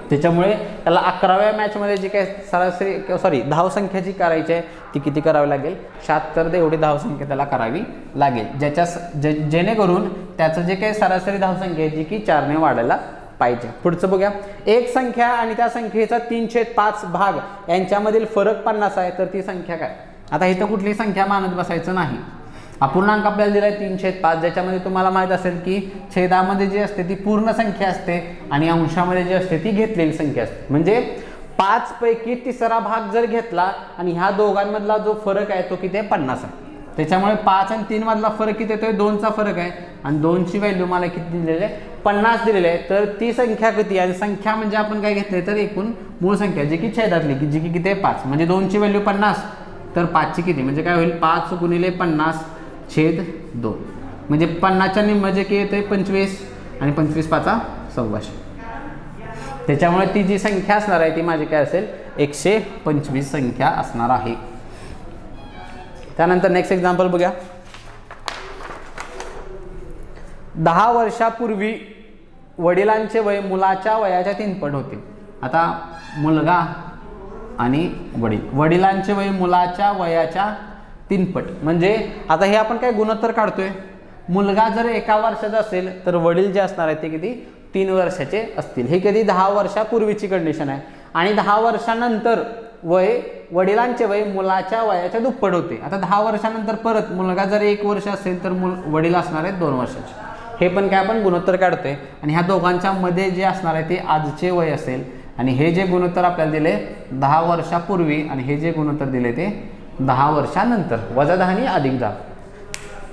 त्याच्यामुळे त्याला 11व्या मॅचमध्ये जी काय सरासरी धावसंख्या जी करायची आहे ती किती करावी लागेल 76 ते एवढी धावसंख्या त्याला करावी लागेल जेणेकरून त्याचं जे काही सरासरी धावसंख्या आहे जी की 4 ने वाढायला पाहिजे. पुढचं बघूया. एक संख्या आणि त्या संख्येचा 3/5 भाग यांच्यामधील फरक 50 आहे तर ती संख्या काय. आता इथं कुठली संख्या मानत बसायचं नाही. अपूर्णांक आपल्याला दिलाय 3/5 ज्याच्यामध्ये तुम्हाला माहित असेल की छेदामध्ये जी असते ती पूर्ण संख्या असते आणि अंशामध्ये जी असते ती घेतलेली संख्या असते. म्हणजे 5 पैकी तिसरा भाग जर घेतला आणि ह्या दोघांमधला जो फरक आहे तो किती आहे 50 आहे. त्याच्यामुळे 5 आणि 3 मधला फरक किती येतोय 2चा फरक आहे आणि 2ची व्हॅल्यू मला किती दिलेली आहे 50 दिलेली आहे. तर ती संख्या किती आणि संख्या म्हणजे आपण काय घेतले तर एकूण मूळ संख्या जी की छेदातली की जी की किती आहे 5 म्हणजे 2ची व्हॅल्यू 50 तर 5ची किती म्हणजे काय होईल 5 गुणिले 50 छेद 2 म्हणजे 50च्या निम्म जे की येते 25 आणि 25 5 1400. त्याच्यामुळे ती जी संख्या असणार आहे ती माझी काय असेल 125 संख्या असणार आहे. त्यानंतर नेक्स्ट एक्झाम्पल बघूया. 10 वर्षापूर्वी वडिलांचे वय मुलाच्या वयाच्या 3 पट होते. आता मुलगा आणि वडिलांचे वय मुलाच्या वयाच्या 3 पट म्हणजे आता हे आपण काय गुणोत्तर काढतोय. मुलगा जर 1 वर्षाचा असेल तर वडील जे असणार आहे ते किती 3 वर्षाचे असतील. हे कधी 10 वर्षापूर्वीची कंडिशन आहे आणि 10 वर्षानंतर वडिलांचे वय मुलाच्या वयाच्या दुप्पट होते. आता 10 वर्षानंतर परत मुलगा जर 1 वर्ष असेल तर वडील असणार आहेत 2 वर्षाचे. हे पण काय आपण गुणोत्तर काढतोय आणि ह्या दोघांच्या मध्ये जे असणार आहे ते आजचे वय असेल आणि हे जे गुणोत्तर आपल्याला दिले 10 वर्षापूर्वी आणि हे जे गुणोत्तर दिले ते 10 वर्षानंतर वजा 10 आणि अधिक 10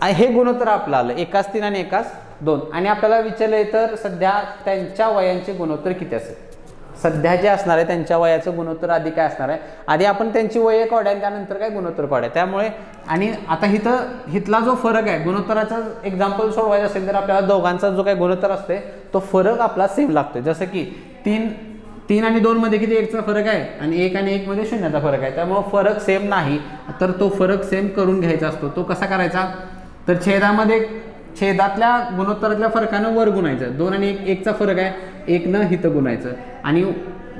आणि हे गुणोत्तर आपलं आलं 1/3 आणि 1/2 आणि आपल्याला विचारले तर सध्या त्यांच्या वयांचे गुणोत्तर किती असेल. सध्या जे असणार आहे त्यांच्या वयाचं गुणोत्तर आधी काय असणार आहे आधी आपण त्यांची वय काढूया त्यानंतर काय गुणोत्तर काढूया. त्यामुळे आणि आता हितला जो फरक आहे गुणोत्तराचा एक्झाम्पल सोडवायचं असेल तर आपल्याला दोघांचा जो काही गुणोत्तर असते तो फरक आपला सेम लागतोय. जसं की 3 आणि 2 मध्ये किती 1चा फरक आहे आणि 1 आणि 1 मध्ये 0चा फरक आहे. त्यामुळे फरक सेम नाही तर तो फरक सेम करून घ्यायचा असतो. तो कसा करायचा तर छेदातल्या गुणोत्तरातल्या फरकानं वर गुणायचं. 2 आणि 1चा फरक आहे 1 न हिथं गुणायचं आणि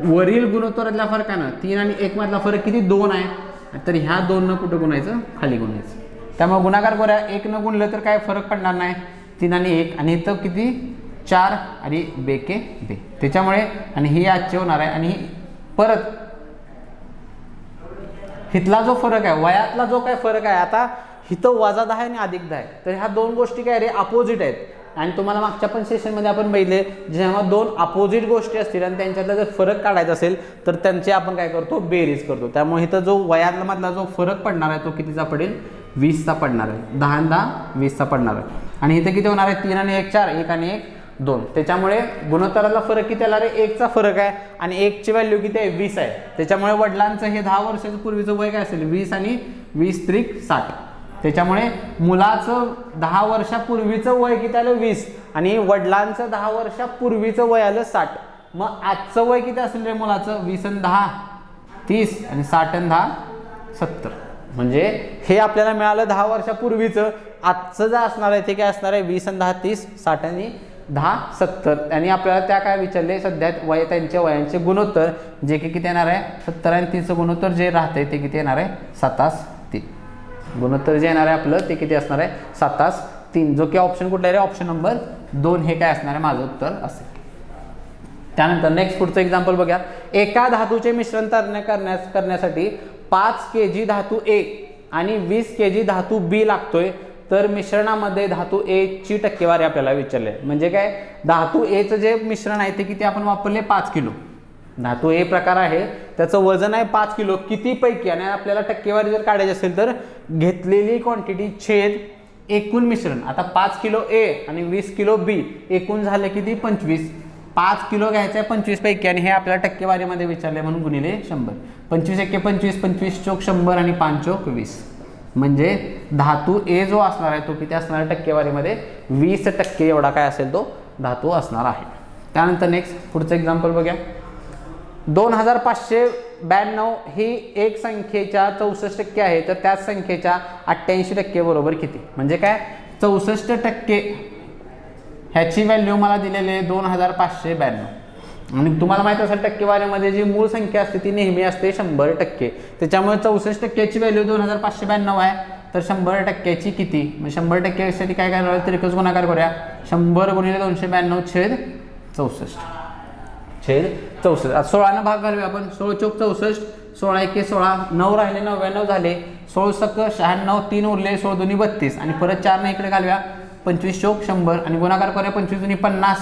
वरील गुणोत्तरातल्या फरकानं 3 आणि 1 मधला फरक किती 2 आहे तर ह्या 2 न कुठं गुणायचं खाली गुणायचं. त्यामुळे गुणाकार करूया 1 न गुणलं तर काय फरक पडणार नाही 3 आणि 1 आणि इथं किती 4 आणि बेके बे. त्याच्यामुळे आणि ही आजचे होणार आहे आणि परत हितला जो फरक आहे वयातला जो काय फरक आहे आता इथं वजा 10 आणि अधिक 10 तर ह्या दोन गोष्टी काय रे अपोजिट आहेत. आणि तुम्हाला मागच्या पण सेशनमध्ये आपण बघितले, जेव्हा दोन अपोजिट गोष्टी असतील आणि त्यांच्यातला जर फरक काढायचा असेल तर त्यांची आपण काय करतो, बेरीज करतो. त्यामुळे इथं जो वयामधला जो फरक पडणार आहे तो कितीचा पडेल, 20चा पडणार आहे. 10 आणि 10 20चा पडणार आहे. आणि इथं किती होणार आहे, 3 आणि 1 4, 1 आणि 1 2. त्याच्यामुळे गुणोत्तराला फरक किती आला रे, 1चा फरक आहे आणि 1ची व्हॅल्यू किती आहे, 20 आहे. त्याच्यामुळे वडिलांचं हे 10 वर्षाचं पूर्वीचं वय काय असेल, 20 आणि 20 त्रिक 60. त्याच्यामुळे मुलाचं 10 वर्षापूर्वीचं वय किती आलं, 20 आणि वडिलांचं 10 वर्षापूर्वीचं वय आलं 60. मग आजचं वय किती असेल रे मुलाचं, 20 आणि 10 30 आणि 60 आणि 10 70. म्हणजे हे आपल्याला मिळालं 10 वर्षापूर्वीचं. आजचं जे असणार आहे ते काय असणार आहे, 20 आणि 10 30 60 आणि 10 70. आणि आपल्याला त्या काय विचारले, सध्या वय त्यांच्या वयांचे गुणोत्तर जे की किती येणार आहे, 70 आणि 30चं गुणोत्तर जे राहते ते किती येणार आहे, 7:3. गुणोत्तर जे येणार आहे आपलं ते किती असणार आहे, 7:3. जो की ऑप्शन कुठला आहे, ऑप्शन नंबर 2 हे काय असणार आहे, माझं उत्तर असेल. त्यानंतर नेक्स्ट पुढचं एक्झाम्पल बघा. एका धातूचे मिश्रण करण्यासाठी 5 kg धातू A आणि 20 kg धातू B लागतोय. तर मिश्रणामध्ये धातू A ची टक्केवारी आपल्याला विचारले. म्हणजे काय, धातू A चं जे मिश्रण आहे ते किती आपण वापरले, 5 किलो. धातू A प्रकार आहे, त्याचं वजन आहे 5 किलो. किती पैकी, आणि आपल्याला टक्केवारी जर काढायची असेल तर घेतलेली क्वांटिटी छेद एकूण मिश्रण. आता 5 किलो A आणि 20 किलो B एकूण झाले किती, 25. 5 किलो घ्यायचं आहे 25 पैकी आणि हे आपल्याला टक्केवारीमध्ये विचारले म्हणून गुणिले 100. 25 एके 25, 25 चोक 100 आणि 5 चोक 20. म्हणजे धातू A जो असणार आहे तो किती असणार आहे, टक्केवारीमध्ये 20% एवढा काय असेल तो धातू असणार आहे. त्यानंतर नेक्स्ट पुढचं एक्झाम्पल बघा. 2592 ही एक संख्येच्या 64% आहे, तर त्याच संख्येच्या 88% बरोबर किती. म्हणजे काय, 64% ह्याची व्हॅल्यू मला दिलेली आहे 2592. आणि तुम्हाला माहिती असेल टक्केवारीमध्ये जी मूळ संख्या असते ती नेहमी असते 100%. त्याच्यामुळे 64%ची व्हॅल्यू 2592 आहे. तर 100%ची किती, मग 100%साठी काय करायला, त्रिकच गुणाकार करूया. 100 गुणिले 292 छेद 64 छेद 64. 16 भाग घालूया आपण. 16 चोक 64, 16 एके 16, 9 राहिले 99 झाले, 16 सक 96, 3 उरले, 16 दुनी 32 आणि परत 4 इकडे घालूया. 25 चोक 100 आणि गुणाकार करूया. 25 दुनी 50,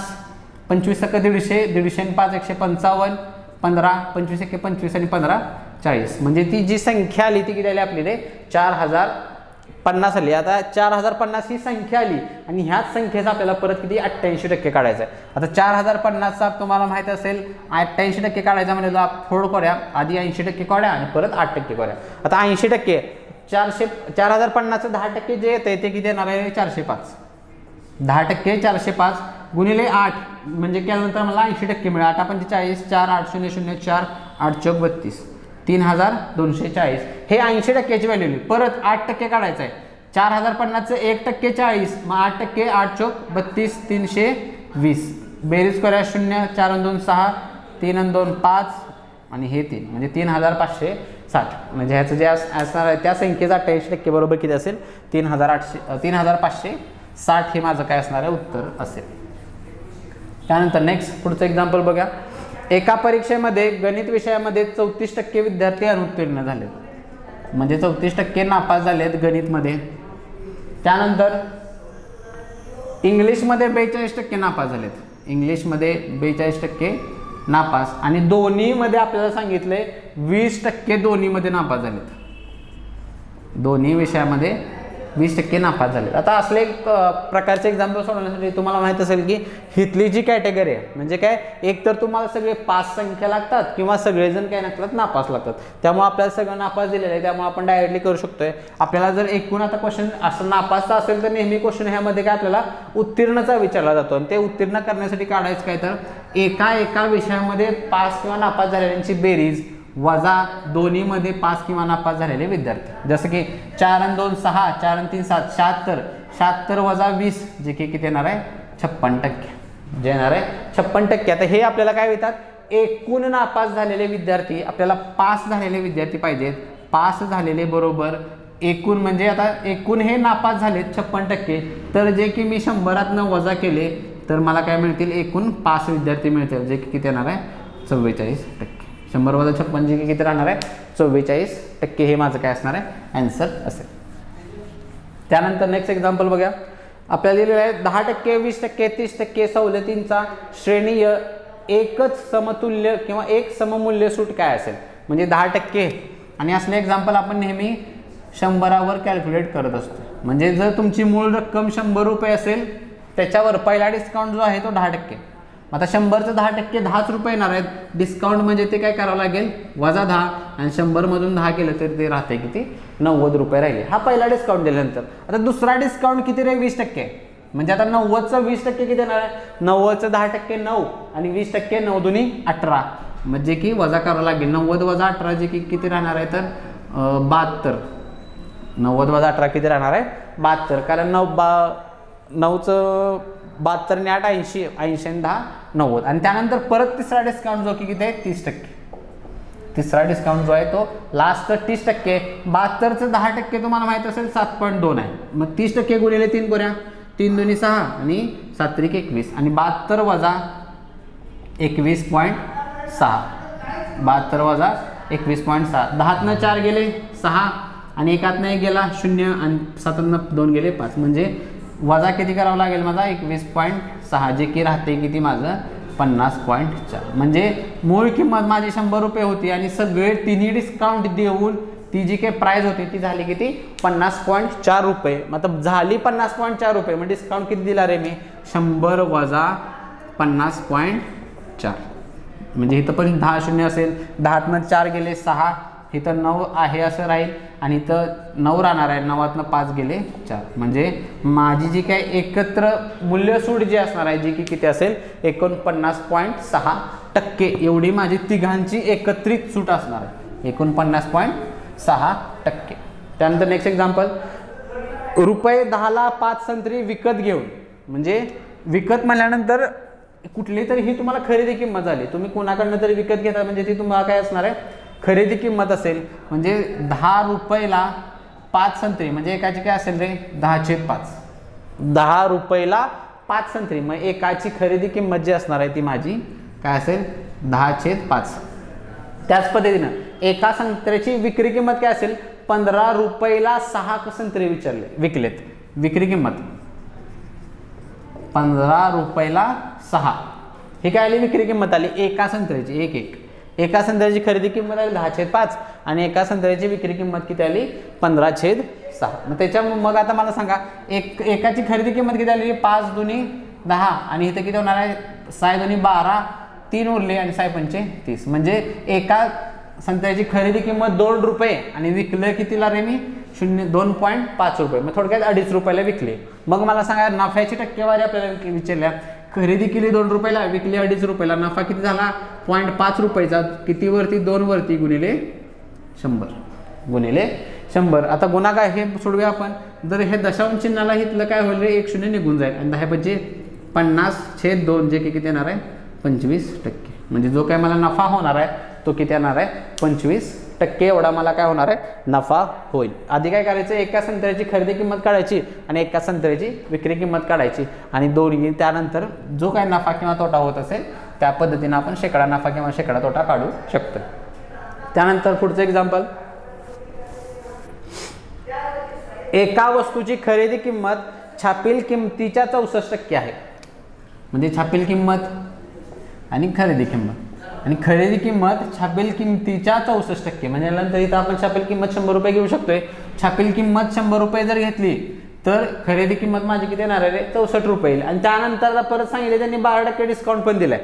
25 सक 150, 150 आणि 5 155, 15, 25 एके 25 आणि 15 40. म्हणजे ती जी संख्या आली ती किती आली आपली, 4050 आली. आता 4050 ही संख्या आली आणि ह्याच संख्येचा आपल्याला परत किती, 88% काढायचा आहे. आता 4050चा तुम्हाला माहित असेल 88% काढायचा म्हणजे फोड करूया. आधी 80% काढ्या आणि परत 8% करूया. आता 80% 4050चं 10% जे येते ते किती येणार आहे, 405. 10% 405 गुणिले 8 म्हणजे केल्यानंतर मला 80% मिळेल. 8 पंचे 40, 4 8 0 0 4, 8 चौक 32, 3240. हे 80%ची व्हॅल्यू. परत 8% काढायचं आहे. 4050चं 1% 40, मग 8%, 8 चौक 32, 320. बेरीज करूया. 0 4 आणि 2 6, 3 आणि 2 5 आणि हे 3 म्हणजे 3560. म्हणजे ह्याचं जे असणार आहे त्या संख्येचा 88% बरोबर किती असेल, 3560 हे माझं काय असणार आहे, उत्तर असेल. त्यानंतर नेक्स्ट पुढचं एक्झाम्पल बघा. एका परीक्षेमध्ये गणित विषयामध्ये 34% विद्यार्थी अनुत्तीर्ण झाले, म्हणजे 34% नापास झालेत गणितमध्ये. त्यानंतर इंग्लिशमध्ये 42% नापास झालेत. इंग्लिशमध्ये 42% नापास आणि दोन्हीमध्ये आपल्याला सांगितले 20% दोन्हीमध्ये नापास झालेत. दोन्ही विषयामध्ये 20% नापास झाले. आता असले एक प्रकारचे एक्झाम्पल सोडवण्यासाठी तुम्हाला माहित असेल की हितली जी कॅटेगरी आहे म्हणजे काय, एक तर तुम्हाला सगळे पास संख्या लागतात किंवा सगळेजण काय लागतात, नापास लागतात. त्यामुळे आपल्याला सगळं नापास दिलेलं आहे, त्यामुळे आपण डायरेक्टली करू शकतोय. आपल्याला जर एकूण आता क्वेश्चन असं नापासचा असेल तर नेहमी क्वेश्चन ह्यामध्ये काय आपल्याला उत्तीर्णचा विचारला जातो आणि ते उत्तीर्ण करण्यासाठी काढायचं काय तर एका विषयामध्ये पास किंवा नापास झालेल्यांची बेरीज वजा दोन्हीमध्ये पास किंवा नापास झालेले विद्यार्थी. जसं की 4 आणि 2 6, 4 आणि 3 7, 76 वजा 20 जे की किती येणार आहे, 56%. जे येणार आहे 56%. आता हे आपल्याला काय येतात, एकूण नापास झालेले विद्यार्थी. आपल्याला पास झालेले विद्यार्थी पाहिजेत. पास झालेले बरोबर एकूण, म्हणजे आता एकूण हे नापास झालेत 56%, तर जे की मी 100तनं वजा केले तर मला काय मिळतील, एकूण पास विद्यार्थी मिळतील जे की किती येणार आहे, 44%. 100 वजा 56 जे किती राहणार आहे, 44%. हे माझं काय असणार आहे, आन्सर असेल. त्यानंतर नेक्स्ट एक्झाम्पल बघा. आपल्याला दिलेलं आहे 10%, 20%, 30% सवलतींचा श्रेणीय एकच समतुल्य किंवा एक सममूल्य सूट काय असेल. म्हणजे 10% आणि असले एक्झाम्पल आपण नेहमी 100वर कॅल्क्युलेट करत असतो. म्हणजे जर तुमची मूळ रक्कम 100 रुपये असेल त्याच्यावर पहिला डिस्काउंट जो आहे तो 10%. आता 100चं 10% 10च रुपये येणार आहेत. डिस्काउंट म्हणजे ते काय करावं लागेल -10 आणि 100मधून 10 केलं तर ते राहते किती 90 रुपये राहिले. हा पहिला डिस्काउंट दिल्यानंतर आता दुसरा डिस्काउंट किती रे 20%. म्हणजे आता 90चं 20% किती येणार आहे. 90चं 10% 9 आणि 20% 9 दुनी 18 म्हणजे की वजा करावं लागेल. 90 वजा 18 जे की किती राहणार आहे तर 72. 90 वजा 18 किती राहणार आहे 72. कारण 9चं 72 आणि 8 80 80 आणि 10 90 आणि त्यानंतर परत तिसरा डिस्काउंट जो की किती आहे 30%. तिसरा डिस्काउंट जो आहे तो लास्ट 30%. 72चं 10% तुम्हाला माहित असेल 7.2 आहे. मग 30% गुणिले 3 करूया. 3 दुनी 6 आणि 7 त्रिक 21 आणि 72 वजा 21.6. 72 वजा 21.6. 10तनं 4 गेले 6 आणि 1तनं 1 गेला 0 आणि 7तनं 2 गेले 5 म्हणजे वजा किती करावं लागेल माझा 21.6 जे की राहते किती माझं 50.4. म्हणजे मूळ किंमत माझी 100 रुपये होती आणि सगळे तिन्ही डिस्काउंट देऊन ती जी काही प्राईज होती ती झाली किती 50.4 रुपये. मतलब झाली 50.4 रुपये. मग डिस्काउंट किती दिला रे मी 100 वजा 50.4. म्हणजे इथं पण 10 शून्य असेल. 10तनं 4 गेले 6 इथं 9 आहे असं राहील आणि इथं 9 राहणार आहे. 9तनं 5 गेले 4 म्हणजे माझी जी काही एकत्र मूल्य सूट जी असणार आहे जी की किती असेल 49.6% एवढी माझी तिघांची एकत्रित सूट असणार आहे 49.6%. त्यानंतर नेक्स्ट एक्झाम्पल रुपये 10ला 5 संत्री विकत घेऊन. म्हणजे विकत म्हणल्यानंतर कुठली तरी ही तुम्हाला खरेदी किंमत झाली. तुम्ही कोणाकडनं तरी विकत घेता म्हणजे ती तुम्हाला काय असणार आहे खरेदी किंमत असेल. म्हणजे 10 रुपयाला 5 संत्री म्हणजे एकाची काय असेल रे 10/5. 10 रुपयाला 5 संत्री मग एकाची खरेदी किंमत जी असणार आहे ती माझी काय असेल 10/5. त्याच पद्धतीनं एका संत्र्याची विक्री किंमत काय असेल 15 रुपयाला 6 संत्री विकलेत. विक्री किंमत 15 रुपयाला 6 ही काय आली विक्री किंमत आली एका संत्र्याची. एका संत्र्याची खरेदी किंमत आली 10/5 आणि एका संत्र्याची विक्री किंमत किती आली 15/6. मग आता मला सांगा एकाची खरेदी किंमत किती आली 5 दुनी 10 आणि इथं किती होणार आहे 6 दुनी 12 3 उरले आणि 6 पंचे 30. म्हणजे एका संत्र्याची खरेदी किंमत 2 रुपये आणि विकलं कितीला रे मी 2.5 रुपये. मग थोडक्यात 2.5 रुपयाला विकले. मग मला सांगा नफ्याची टक्केवारी आपल्याला विचारल्या. खरेदी केली 2 रुपयाला विकली 2.5 रुपयाला. नफा किती झाला 0.5 रुपयाचा. किती वरती 2 वरती गुणिले 100. आता गुणाकार हे सोडूया आपण. जर हे दशांश चिन्हाला इथलं काय होईल रे 1 शून्य निघून जाईल आणि 10 म्हणजे 50/2 जे की किती येणार आहे 25%. म्हणजे जो काय मला नफा होणार आहे तो किती येणार आहे 25% एवढा मला काय होणार आहे नफा होईल. आधी काय करायचं एका संत्र्याची खरेदी किंमत काढायची आणि एका संत्र्याची विक्री किंमत काढायची आणि दोन्ही त्यानंतर जो काय नफा किंवा तोटा होत असेल त्या पद्धतीने आपण शेकडा नफा किंवा शेकडा तोटा काढू शकतो. त्यानंतर पुढचं एक्झाम्पल एका वस्तूची खरेदी किंमत छापील किंमतीच्या 64% आहे. म्हणजे छापील किंमत आणि खरेदी किंमत आणि खरेदी किंमत छापील किंमतीच्या 64% म्हणजे नंतर इथं आपण छापील किंमत 100 रुपये घेऊ शकतोय. छापील किंमत 100 रुपये जर घेतली तर खरेदी किंमत माझी किती येणार आहे 64 रुपये येईल. आणि त्यानंतर परत सांगितले त्यांनी 12% डिस्काउंट पण दिलाय.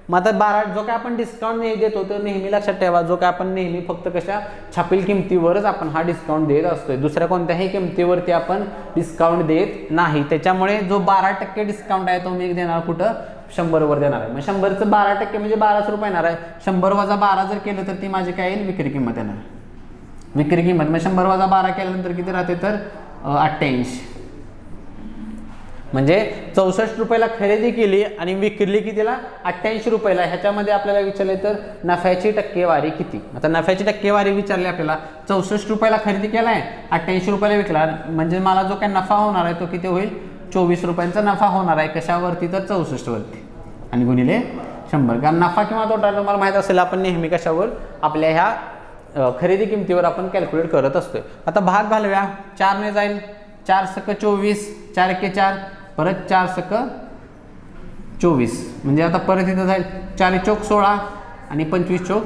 मग आता 12 जो काय आपण डिस्काउंट देतो तर नेहमी लक्षात ठेवा जो काय आपण नेहमी फक्त कशा छापील किंमतीवरच आपण हा डिस्काउंट देत असतोय. दुसऱ्या कोणत्याही किंमतीवरती आपण डिस्काउंट देत नाही. त्याच्यामुळे जो 12% डिस्काउंट आहे तो मी देणार कुठं 100 वर देणार आहे. मग 100चं 12% म्हणजे 1200 रुपये येणार आहे. 100 वजा 12 जर केलं तर ती माझी काय येईल विक्री किंमत येणार. विक्री किंमत मग 100 वजा 12 केल्यानंतर किती राहते तर 88. म्हणजे 64 रुपयाला खरेदी केली आणि विकली कितीला 88 रुपयाला. ह्याच्यामध्ये आपल्याला विचारले तर नफ्याची टक्केवारी किती. आता नफ्याची टक्केवारी विचारली आपल्याला 64 रुपयाला खरेदी केलाय 88 रुपयाला विकला म्हणजे मला जो काय नफा होणार आहे तो किती होईल 24 रुपयांचा नफा होणार आहे. कशावरती तर 64 वरती आणि गुणिले 100. कारण नफा किंवा तोटा तुम्हाला माहित असेल आपण नेहमी कशावर आपल्या ह्या खरेदी किमतीवर आपण कॅल्क्युलेट करत असतोय. आता भाग घालूया 4 ने जाईल 4 सक 24, 4 एके 4, परत 4 सक 24, म्हणजे आता परत इथं जाईल 4 चौक 16 आणि 25 चौक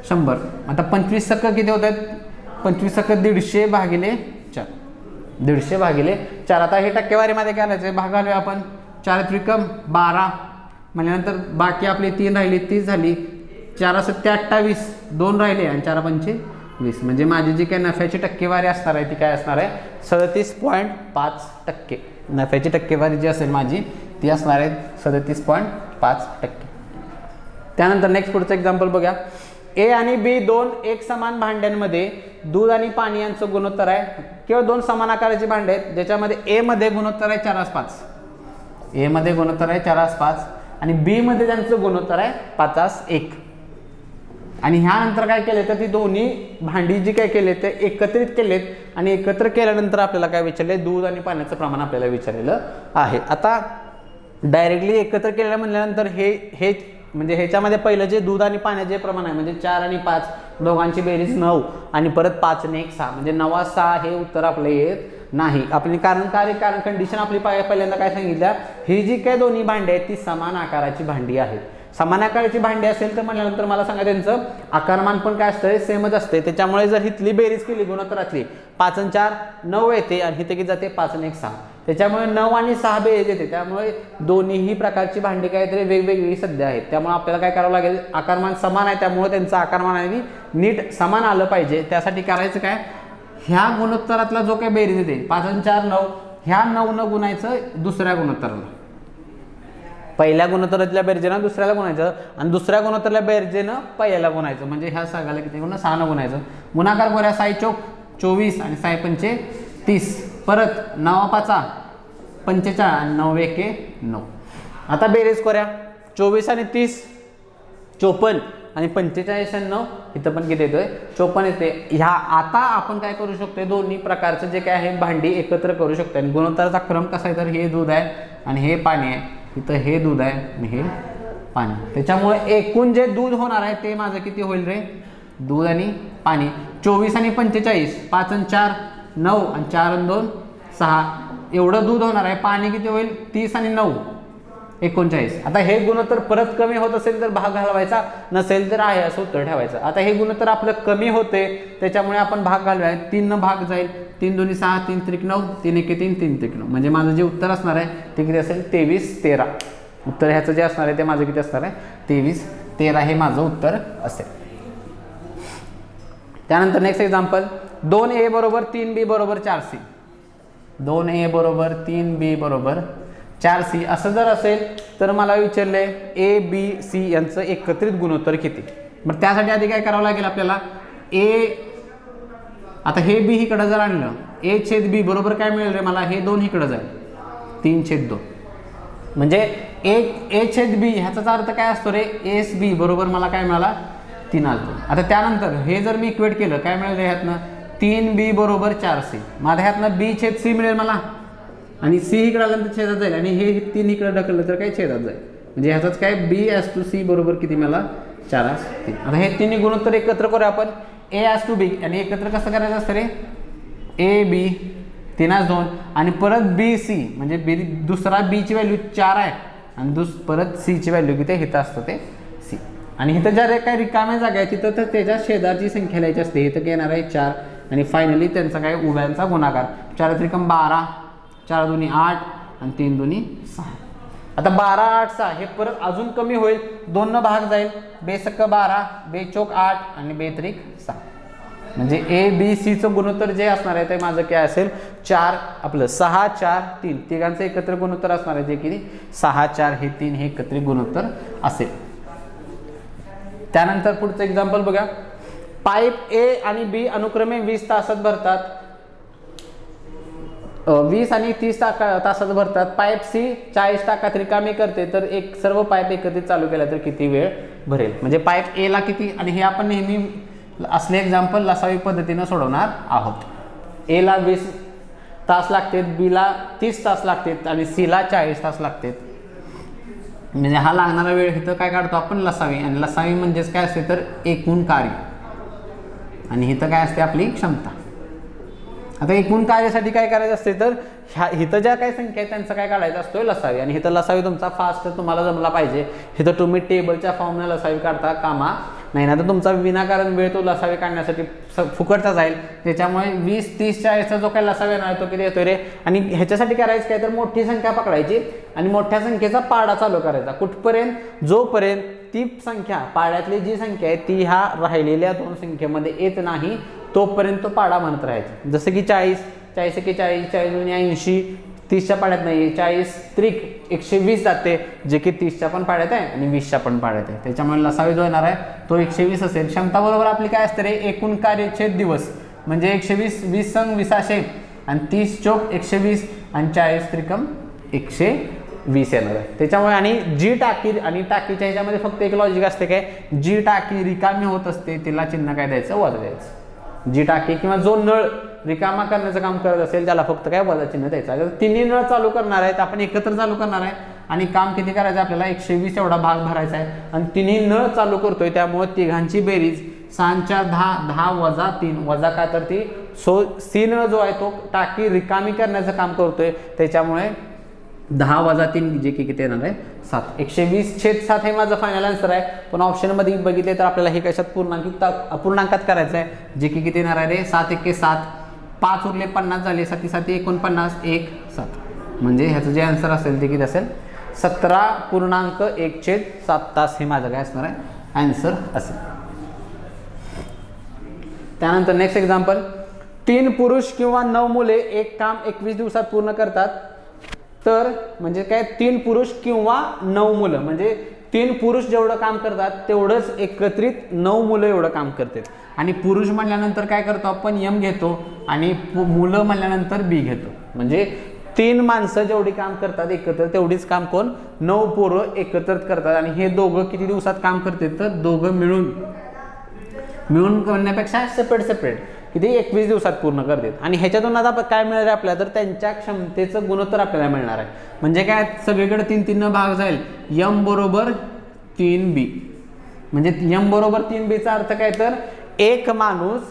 100. आता 25 सक किती होत आहेत? 25 सक 150 भागिले 4, 150 भागिले 4. आता हे टक्केवारीमध्ये काय करायचं? भाग घालूया आपण. 4 त्रिकम 12, म्हणल्यानंतर बाकी आपली 3 राहिली, 30 झाली. 4 सत्ते 28, 2 राहिले आणि 4 पंचे 20. म्हणजे माझी जी काही नफ्याची टक्केवारी असणार आहे ती काय असणार आहे? 37.5%. नफ्याची टक्केवारी जी असेल माझी ती असणार आहे 37.5%. त्यानंतर नेक्स्ट पुढचं एक्झाम्पल बघूया. ए आणि बी दोन एक समान भांड्यांमध्ये दूध आणि पाणी यांचं गुणोत्तर आहे, किंवा दोन समान आकाराची भांडे आहेत ज्याच्यामध्ये ए मध्ये गुणोत्तर आहे 4:5, ए मध्ये गुणोत्तर आहे 4:5 आणि बी मध्ये त्यांचं गुणोत्तर आहे 5:1. आणि ह्यानंतर काय केले तर ती दोन्ही भांडी जी काय केले ते एकत्रित केलेत आणि एकत्र केल्यानंतर आपल्याला काय विचारले? दूध आणि पाण्याचं प्रमाण आपल्याला विचारलेलं आहे. आता डायरेक्टली एकत्र केलेलं म्हणल्यानंतर हे म्हणजे ह्याच्यामध्ये पहिलं जे दूध आणि पाण्याचे प्रमाण आहे म्हणजे 4 आणि 5 दोघांची बेरीज 9 आणि परत 5 आणि 1 6, म्हणजे 9/6 हे उत्तर आपलं येत नाही. आपली कारण कंडिशन आपली पहिल्यांदा काय सांगितलं? ही जी काय दोन्ही भांडी आहेत ती समान आकाराची भांडी आहेत. समान आकाराची भांडी असेल तर म्हटल्यानंतर मला सांगा त्यांचं आकारमान पण काय असतं? सेमच असते. त्याच्यामुळे जर हिथली बेरीज केली गुणोत्तरातली 5 आणि 4 9 येते आणि हिथे किती जाते? 5 आणि 1 6. त्याच्यामुळे 9 आणि 6 बेरीज येते. त्यामुळे दोन्हीही प्रकारची भांडी काहीतरी वेगवेगळी सध्या आहेत. त्यामुळे आपल्याला काय करावं लागेल? आकारमान समान आहे त्यामुळे त्यांचं आकारमानाने नीट समान आलं पाहिजे. त्यासाठी करायचं काय? ह्या गुणोत्तरातला जो काही बेरीज येते 5 आणि 4 9, ह्या 9 न गुणायचं दुसऱ्या गुणोत्तराला. पहिल्या गुणोत्तरातल्या बेरजेनं दुसऱ्याला गुणायचं आणि दुसऱ्या गुणोत्तरातल्या बेरजेनं पहिल्याला गुणायचं. म्हणजे ह्या सगळ्याला किती गुण? 6 न गुणायचं. गुणाकार करूया. 6 चौक 24 आणि 6 पंचे 30, परत 9/5 45 आणि 9 एके 9. आता बेरीज करूया. 24 आणि 30 54 आणि 45 आणि 9 इथं पण किती येतोय? 54 येते. ह्या आता आपण काय करू शकतो? दोन्ही प्रकारचं जे काय आहे भांडी एकत्र करू शकतो. आणि गुणोत्तराचा क्रम कसा आहे? तर हे दूध आहे आणि हे पाणी आहे. इथं हे दूध आहे आणि हे पाणी. त्याच्यामुळे एकूण जे दूध होणार आहे ते माझं किती होईल रे? दूध आणि पाणी 24 आणि 45, 5 आणि 4 9 आणि 4 आणि 2 6 एवढं दूध होणार आहे. पाणी किती होईल? 30 आणि 9 39. आता हे गुणोत्तर परत कमी होत असेल तर भाग घालवायचा, नसेल तर आहे असं उत्तर ठेवायचं. आता हे गुणोत्तर आपलं कमी होते त्याच्यामुळे आपण भाग घालूया. 3 न भाग जाईल. 3 दोन्ही 6, 3 त्रिक 9, 3 एके 3, 3 त्रिक 9. म्हणजे माझं जे उत्तर असणार आहे ते किती असेल? 23 13. उत्तर ह्याचं जे असणार आहे ते माझं किती असणार आहे? 23 13 हे माझं उत्तर असेल. त्यानंतर नेक्स्ट एक्झाम्पल. 2A बरोबर 3B बरोबर 4C. 2A बरोबर 3B बरोबर 4C असं जर असेल तर मला विचारले ABC यांचं एकत्रित गुणोत्तर किती? मग त्यासाठी आधी काय करावं लागेल आपल्याला? आता हे B इकडं जर आणलं A/B बरोबर काय मिळेल रे मला? हे 2 इकडं जाईल 3/2. म्हणजे A/B ह्याचा अर्थ काय असतो रे? ASB बरोबर मला काय मिळाला? 3/2. आता त्यानंतर हे जर मी इक्वेट केलं काय मिळेल रे ह्यातनं? 3B बरोबर 4C. माझ्या ह्यातनं B/C मिळेल मला आणि C इकडे आलं तर छेदात जाईल आणि हे 3 इकडे ढकललं तर काय छेदात जाईल. म्हणजे ह्याचाच काय B/C बरोबर किती मला? 4/3. आता हे तिन्ही गुणोत्तर एकत्र करूया आपण. A/B आणि एकत्र कसं करायचं असतं रे? AB 3/2 आणि परत BC म्हणजे दुसरा B ची व्हॅल्यू 4 आहे आणि परत C ची व्हॅल्यू किती? इथं असतं ते C. आणि इथं ज्या काही रिकाम्या जागा आहे तिथं तर त्याच्या शेजारची संख्या लिहायची असते. इथं काय येणार आहे? 4 आणि फायनली त्यांचा काय? उभ्यांचा गुणाकार. 4 त्रिकम 12, 4 दोन्ही 8 आणि 3 दोन्ही 6. आता 12 8 6 हे परत अजून कमी होईल. 2 न भाग जाईल. 2 सक 12, 2 चौक 8 आणि 2 त्रिक 6. म्हणजे ABCचं गुणोत्तर जे असणार आहे ते माझं काय असेल? 4 आपलं 6 4 3 तिघांचं एकत्र गुणोत्तर असणार आहे जे की 6 4 हे 3 हे एकत्रित गुणोत्तर असेल. त्यानंतर पुढचं एक्झाम्पल बघा. पाईप A आणि B अनुक्रमे 20 तासात भरतात. 20 आणि 30 तासात भरतात. पाईप C 40 तासात रिकामी करते तर सर्व पाईप एकत्रित चालू केला तर किती वेळ भरेल? म्हणजे पाईप A ला किती? आणि हे आपण नेहमी असले एक्झाम्पल लसावी पद्धतीनं सोडवणार आहोत. A ला 20 तास लागतात, B ला 30 तास लागतात आणि C ला 40 तास लागतात. म्हणजे हा लागणारा वेळ इथं काय काढतो आपण? लसावी. आणि लसावी म्हणजेच काय असते तर एकूण कार्य आणि इथं काय असते? आपली क्षमता. आता एकूण कार्यासाठी काय करायचं असते तर इथं ज्या काही संख्या आहेत त्यांचा काय काढायचा असतोय लसावी, आणि इथं लसावी तुमचा फास्ट तुम्हाला जमला पाहिजे. इथं तुम्ही टेबलच्या फॉर्मने लसावी काढता कामा नाही ना, तर तुमचा विनाकारण वेळ तो लसावी काढण्यासाठी फुकटचा जाईल. त्याच्यामुळे 20, 30, 40चा जो काही लसावी येणार तो किती येतोय रे. आणि ह्याच्यासाठी करायचं काय तर मोठी संख्या पकडायची आणि मोठ्या संख्येचा पाडा चालू करायचा. कुठपर्यंत, जोपर्यंत ती संख्या पाड्यातली जी संख्या आहे ती ह्या राहिलेल्या दोन संख्येमध्ये येत नाही तोपर्यंत तो पाडा म्हणत राहायचा. जसं की 40, 40 एके 40, 40 दुनी 80, 30च्या पाड्यात नाही, 40 त्रिक 120 जाते, जे की 30च्या पण पाड्यात आहे आणि 20च्या पण पाड्यात आहे. त्याच्यामुळे लसावी जो येणार आहे तो 120 असेल. क्षमता बरोबर आपली काय असते रे, एकूण कार्यच्छेद दिवस म्हणजे 120, 20 संग 20 आणि 30 चोक 120 आणि 40 त्रिकम 120 येणार आहे. त्याच्यामुळे आणि जी टाकी आणि टाकीच्या ह्याच्यामध्ये फक्त एक लॉजिक असते काय, जी टाकी रिकामी होत असते तिला चिन्ह काय द्यायचं, वजा द्यायचं. जी टाकी किंवा जो नळ रिकामा करण्याचं काम करत असेल त्याला फक्त काय वजा चिन्ह द्यायचं. अगर तिन्ही नळ चालू करणार आहेत, आपण एकत्र चालू करणार आहे आणि काम किती करायचं आपल्याला 120 एवढा भाग भरायचा आहे आणि तिन्ही नळ चालू करतोय, त्यामुळे तिघांची बेरीज 6 10, 10 वजा 3 वजा काय तर ती सी नळ जो आहे तो टाकी रिकामी करण्याचं काम करतोय, त्याच्यामुळे 10 वजा 3 जे की किती येणार आहे 7. 120/7 हे माझं फायनल आन्सर आहे. पण ऑप्शनमध्ये बघितले तर आपल्याला हे कशात पूर्णांकात करायचं आहे, जे की किती येणार आहे रे, 7 एके 7, 5 उरले 50 झाले, 7 7 49, 1 7. म्हणजे ह्याचं जे आन्सर असेल ते किती असेल, 17.1/7 तास हे माझं काय असणार आहे आन्सर असेल. त्यानंतर नेक्स्ट एक्झाम्पल, 3 पुरुष किंवा 9 मुले एक काम 21 दिवसात पूर्ण करतात. तर म्हणजे काय, 3 पुरुष किंवा 9 मुलं म्हणजे 3 पुरुष जेवढं काम करतात तेवढंच एकत्रित 9 मुलं एवढं काम करतात. आणि पुरुष म्हणल्यानंतर काय करतो आपण, यम घेतो आणि मुलं म्हणल्यानंतर बी घेतो. म्हणजे 3 माणसं जेवढी काम करतात एकत्र तेवढीच काम कोण, 9 पोरं एकत्रित करतात. आणि हे दोघं किती दिवसात काम करतात तर दोघं मिळून करण्यापेक्षा सेपरेट किती 21 दिवसात पूर्ण करतात. आणि ह्याच्यातून आता काय मिळणार आहे आपल्याला तर त्यांच्या क्षमतेचं गुणोत्तर आपल्याला मिळणार आहे. म्हणजे काय, सगळीकडे 3 भाग जाईल, यम बरोबर 3b. म्हणजे यम बरोबर 3bचा अर्थ काय तर एक माणूस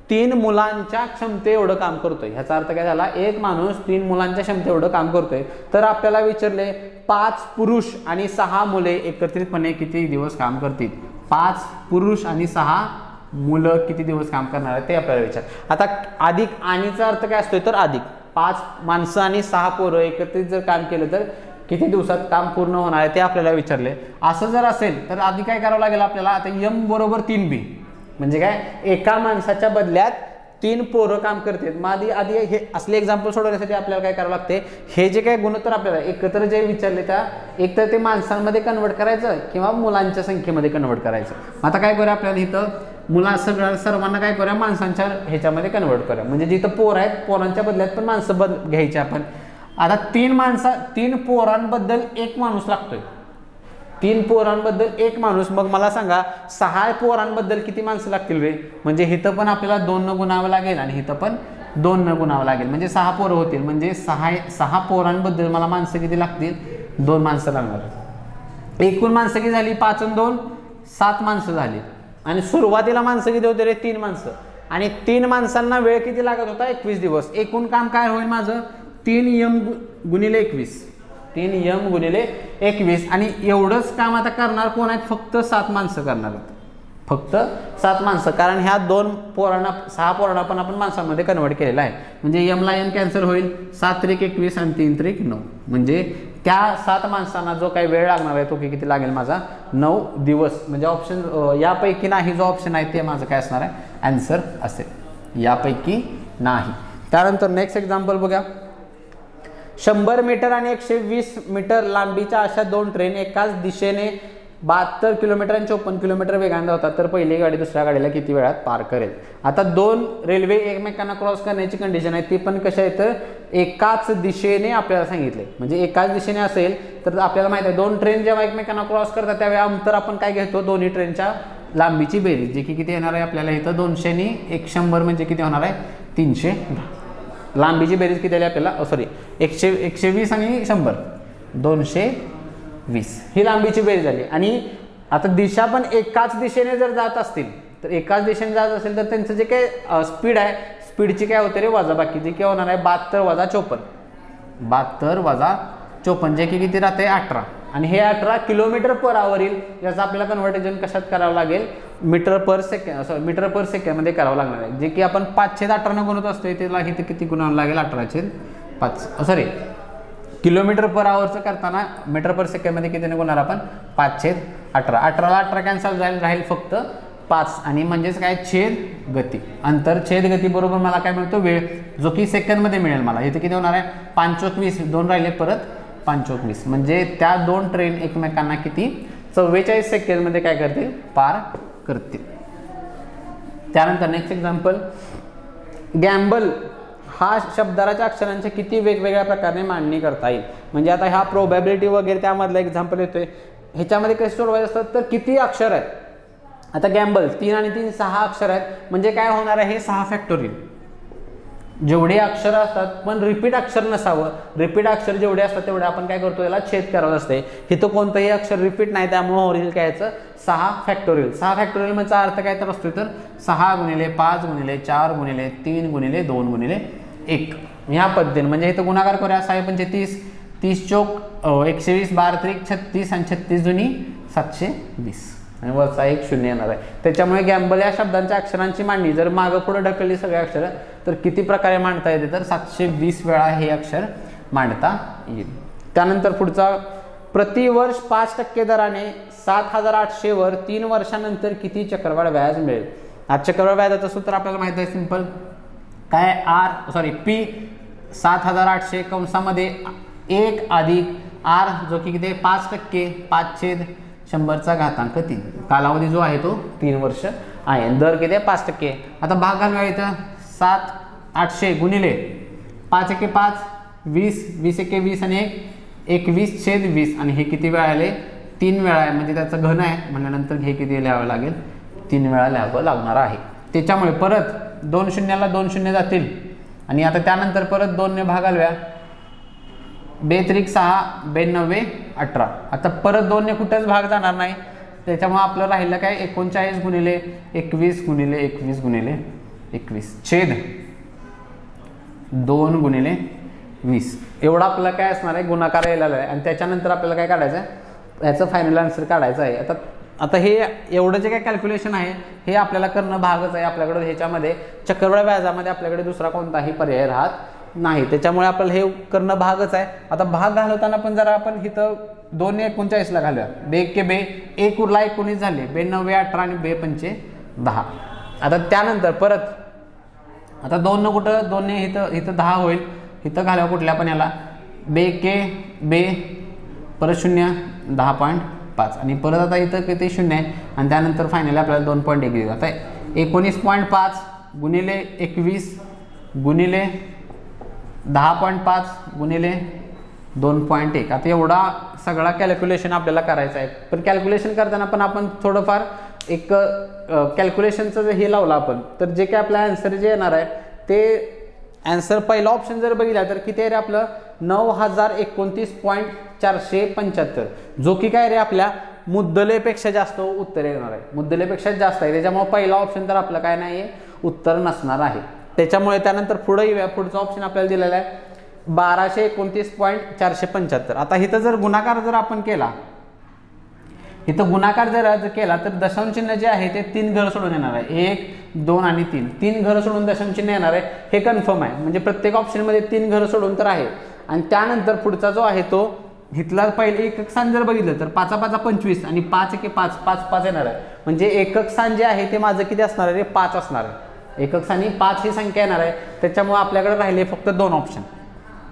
3 मुलांच्या क्षमते एवढं काम करतोय. ह्याचा अर्थ काय झाला, एक माणूस 3 मुलांच्या क्षमते एवढं काम करतोय. तर आपल्याला विचारले 5 पुरुष आणि 6 मुले एकत्रितपणे किती दिवस काम करतील. 5 पुरुष आणि 6 मुलं किती दिवस काम करणार आहे ते आपल्याला विचार. आता अधिक आणीचा अर्थ काय असतोय तर अधिक 5 माणसं आणि 6 पोरं एकत्रित जर काम केलं तर किती दिवसात काम पूर्ण होणार आहे ते आपल्याला विचारले. असं जर असेल तर आधी काय करावं लागेल आपल्याला, आता यम बरोबर 3b म्हणजे काय, एका माणसाच्या बदल्यात 3 पोरं काम करतात. मग आधी हे असले एक्झाम्पल सोडवण्यासाठी आपल्याला काय करावं लागते, हे जे काय गुणोत्तर आपल्याला एकत्र जे विचारले त्या एक तर ते माणसांमध्ये कन्वर्ट करायचं किंवा मुलांच्या संख्येमध्ये कन्वर्ट करायचं. आता काय करूया आपल्याला इथं सर्वांना काय करूया, माणसांच्या ह्याच्यामध्ये कन्वर्ट करूया. म्हणजे जिथं पोर आहेत पोरांच्या बदल्यात पण माणसं घ्यायची आपण. आता 3 पोरांबद्दल 1 माणूस लागतोय, 3 पोरांबद्दल 1 माणूस. मग मला सांगा 6 पोरांबद्दल किती माणसं लागतील रे. म्हणजे इथं पण आपल्याला 2 न गुणावं लागेल आणि इथं पण 2 न गुणावं लागेल. म्हणजे 6 पोरं होतील. म्हणजे 6 पोरांबद्दल मला माणसं किती लागतील, 2 माणसं लागणार. एकूण माणसं किती झाली, 5 आणि 2 7 माणसं झाली. आणि सुरुवातीला माणसं किती होते रे, 3 माणसं. आणि 3 माणसांना वेळ किती लागत होता, 21 दिवस. एकूण काम काय होईल माझं, 3m गुणिले 21, 3m गुणिले 21. आणि एवढंच काम आता करणार कोण आहेत, फक्त 7 माणसं करणार आहेत, फक्त 7 माणसं. कारण ह्या 6 पोरांना पण आपण माणसांमध्ये कन्वर्ट केलेला आहे. म्हणजे यमला यम कॅन्सल होईल, 7 त्रिक 21 आणि 3 त्रिक 9. म्हणजे त्या 7 माणसांना जो काही वेळ लागणार आहे तो किती लागेल माझा, 9 दिवस. म्हणजे ऑप्शन यापैकी नाही जो ऑप्शन आहे ते माझं काय असणार आहे आन्सर असेल, यापैकी नाही. त्यानंतर नेक्स्ट एक्झाम्पल बघा, 100 मीटर आणि 120 मीटर लांबीच्या अशा 2 ट्रेन एकाच दिशेने 72 किलोमीटर आणि 54 किलोमीटर वेगाने होतात. तर पहिली गाडी दुसऱ्या गाडीला किती वेळात पार करेल. आता 2 रेल्वे एकमेकांना क्रॉस करण्याची कंडिशन आहे, ती पण कशा आहे तर एकाच दिशेने आपल्याला सांगितले. म्हणजे एकाच दिशेने असेल तर आपल्याला माहिती आहे 2 ट्रेन जेव्हा एकमेकांना क्रॉस करतात त्यावेळी अंतर आपण काय घेतो, दोन्ही ट्रेनच्या लांबीची बेरीज, जे की किती येणार आहे आपल्याला इथं 200 नी 100 म्हणजे किती होणार आहे 310. लांबीची बेरीज किती आली आपल्याला, सॉरी 120 आणि 100 220 ही लांबीची बेरीज झाली. आणि आता दिशा पण एकाच दिशेने जर जात असतील तर एकाच दिशेने जात असेल तर त्यांचं जे काही स्पीड आहे स्पीडची काय होते रे वजा बाकी, जे काय होणार आहे 72 वजा 54, 72 वजा 54 जे की किती राहते 18, आणि हे 18 किलोमीटर पर आवर येईल, याचं आपल्याला कन्व्हर्टेशन कशात करावं लागेल, मीटर पर सेकंड मध्ये करावं लागणार आहे, जे की आपण 5/18 गुणत असतो, त्याला इथे किती गुणावं लागेल 18/5, सॉरी किलोमीटर पर आवरचं करताना मीटर पर सेकंडमध्ये कितीने गुणार आपण 5/18, 18ला 18 कॅन्सल राहील फक्त 5, आणि म्हणजेच काय छेद गती, अंतर छेद गती बरोबर मला काय मिळतो वेळ, जो की सेकंडमध्ये मिळेल मला, इथे किती होणार आहे 5-20, 2 राहिले परत 5-20, म्हणजे त्या 2 ट्रेन एकमेकांना किती 44 सेकंडमध्ये काय करतील पार करतील. त्यानंतर नेक्स्ट एक्झाम्पल, गॅम्बल हा शब्दाच्या अक्षरांच्या किती वेगवेगळ्या प्रकारे मांडणी करता येईल, म्हणजे आता ह्या प्रोबॅबिलिटी वगैरे त्यामधला एक्झाम्पल येतोय, ह्याच्यामध्ये कसे सोडवायचे असतात तर किती अक्षर आहेत, आता गॅम्बल 3 आणि 3 6 अक्षर आहेत, म्हणजे काय होणार आहे 6 फॅक्टोरियल, जेवढे अक्षर असतात पण रिपीट अक्षर नसावं, रिपीट अक्षर जेवढे असतात तेवढे आपण काय करतो याला छेद करावं असते, इथं कोणतंही अक्षर रिपीट नाही, त्यामुळे ओरिजिनल काय याचं 6 फॅक्टोरियल. 6 फॅक्टोरियल म्हणजे अर्थ काय तर असतो तर 6 गुणिले 5 गुणिले 4 गुणिले 3 गुणिले 2 गुणिले 1 ह्या पद्धतीने, म्हणजे इथं गुणाकार करूया 6×5 30 चौक 120 12 त्रिक 36 आणि 36 दुनी 720 आणि वरचा 1 0 येणार आहे. त्याच्यामुळे गॅम्बल या शब्दांच्या अक्षरांची मांडणी जर मागं पुढे ढकलली सगळे अक्षर तर किती प्रकारे मांडता येते तर 720 वेळा हे अक्षर मांडता येईल. त्यानंतर पुढचा, प्रतिवर्ष 5% दराने 7,800 वर 3 वर्षानंतर किती चक्रवाढ व्याज मिळेल. आज चक्रवाढ व्याजाचं सूत्र आपल्याला माहिती आहे, सिंपल काय पी 7,800 कंसामध्ये 1 अधिक आर जो की किती 5%, 5/100 कालावधी जो आहे तो 3 वर्ष आहे, दर किती आहे 5%. आता भाग घालूया इथं 7,800 गुणिले 5×1 5 20 20 20 आणि 21/20 आणि हे किती वेळा आले 3 वेळा आहे, म्हणजे त्याचं घन आहे म्हणल्यानंतर हे किती लिहावं लागेल 3 वेळा लिहावं लागणार आहे. त्याच्यामुळे परत 2 शून्याला 2 शून्य जातील आणि आता त्यानंतर परत 2 ने भाग घालूया, 2×6 2×9 18. आता परत 2 ने कुठेच भाग जाणार नाही, त्याच्यामुळे आपलं राहिलं काय 39 गुणिले 21 गुणिले 21 गुणिले 21 छेद 2 गुणिले 20 एवढा आपल्याला काय असणार आहे गुणाकार यायला आहे. आणि त्याच्यानंतर आपल्याला काय काढायचं आहे, याचं फायनल आन्सर काढायचं आहे. आता हे एवढं जे काय कॅल्क्युलेशन आहे हे आपल्याला करणं भागच आहे. आपल्याकडे ह्याच्यामध्ये चक्रवाढ व्याजामध्ये आपल्याकडे दुसरा कोणताही पर्याय राहत नाही, त्याच्यामुळे आपल्याला हे करणं भागच आहे. आता भाग घालवताना पण जरा आपण इथं 2 ने 39ला घालूया, 2 1 उरला 19 झाले, 2×9 18 आणि 2×5 10. आता त्यानंतर परत आता 2 न कुठं 2 ने इथं 10 होईल, इथं घालूया कुठल्या पण याला 2 परत 0 10.5 आणि परत आता इथं किती 0 आहे आणि त्यानंतर फायनली आपल्याला 2.1 देऊ. आता 19.5 गुणिले 21 गुणिले 10.5 गुणिले 2.1. आता एवढा सगळा कॅल्क्युलेशन आपल्याला करायचा आहे. पण कॅल्क्युलेशन करताना पण आपण थोडंफार एक कॅल्क्युलेशनचं जर हे लावलं आपण तर जे काय आपला आन्सर जे येणार आहे ते आन्सर पहिला ऑप्शन जर बघितला तर किती आहे रे आपलं 9,029.475, जो की काय रे आपल्या मुद्दलेपेक्षा जास्त उत्तर येणार आहे, मुद्दलेपेक्षा जास्त आहे. त्याच्यामुळे पहिला ऑप्शन तर आपलं काय नाही आहे उत्तर नसणार आहे. त्याच्यामुळे त्यानंतर पुढे येऊया, पुढचा ऑप्शन आपल्याला दिलेला आहे 1,229.475. आता इथं जर गुणाकार जर आपण केला, इथं गुणाकार जर केला तर दशांश चिन्ह जे आहे ते 3 घर सोडून येणार आहे, 1 2 आणि 3 घर सोडून दशांश चिन्ह येणार आहे, हे कन्फर्म आहे. म्हणजे प्रत्येक ऑप्शनमध्ये 3 घर सोडून तर आहे. आणि त्यानंतर पुढचा जो आहे तो इथला पहिले एकक स्थान जर बघितलं तर 5×5 25 आणि 5×1 5 5 येणार आहे. म्हणजे एकक स्थान जे आहे ते माझं किती असणार आहे 5 असणार आहे, एकक स्थानी 5 ही संख्या येणार आहे. त्याच्यामुळे आपल्याकडे राहिले फक्त 2 ऑप्शन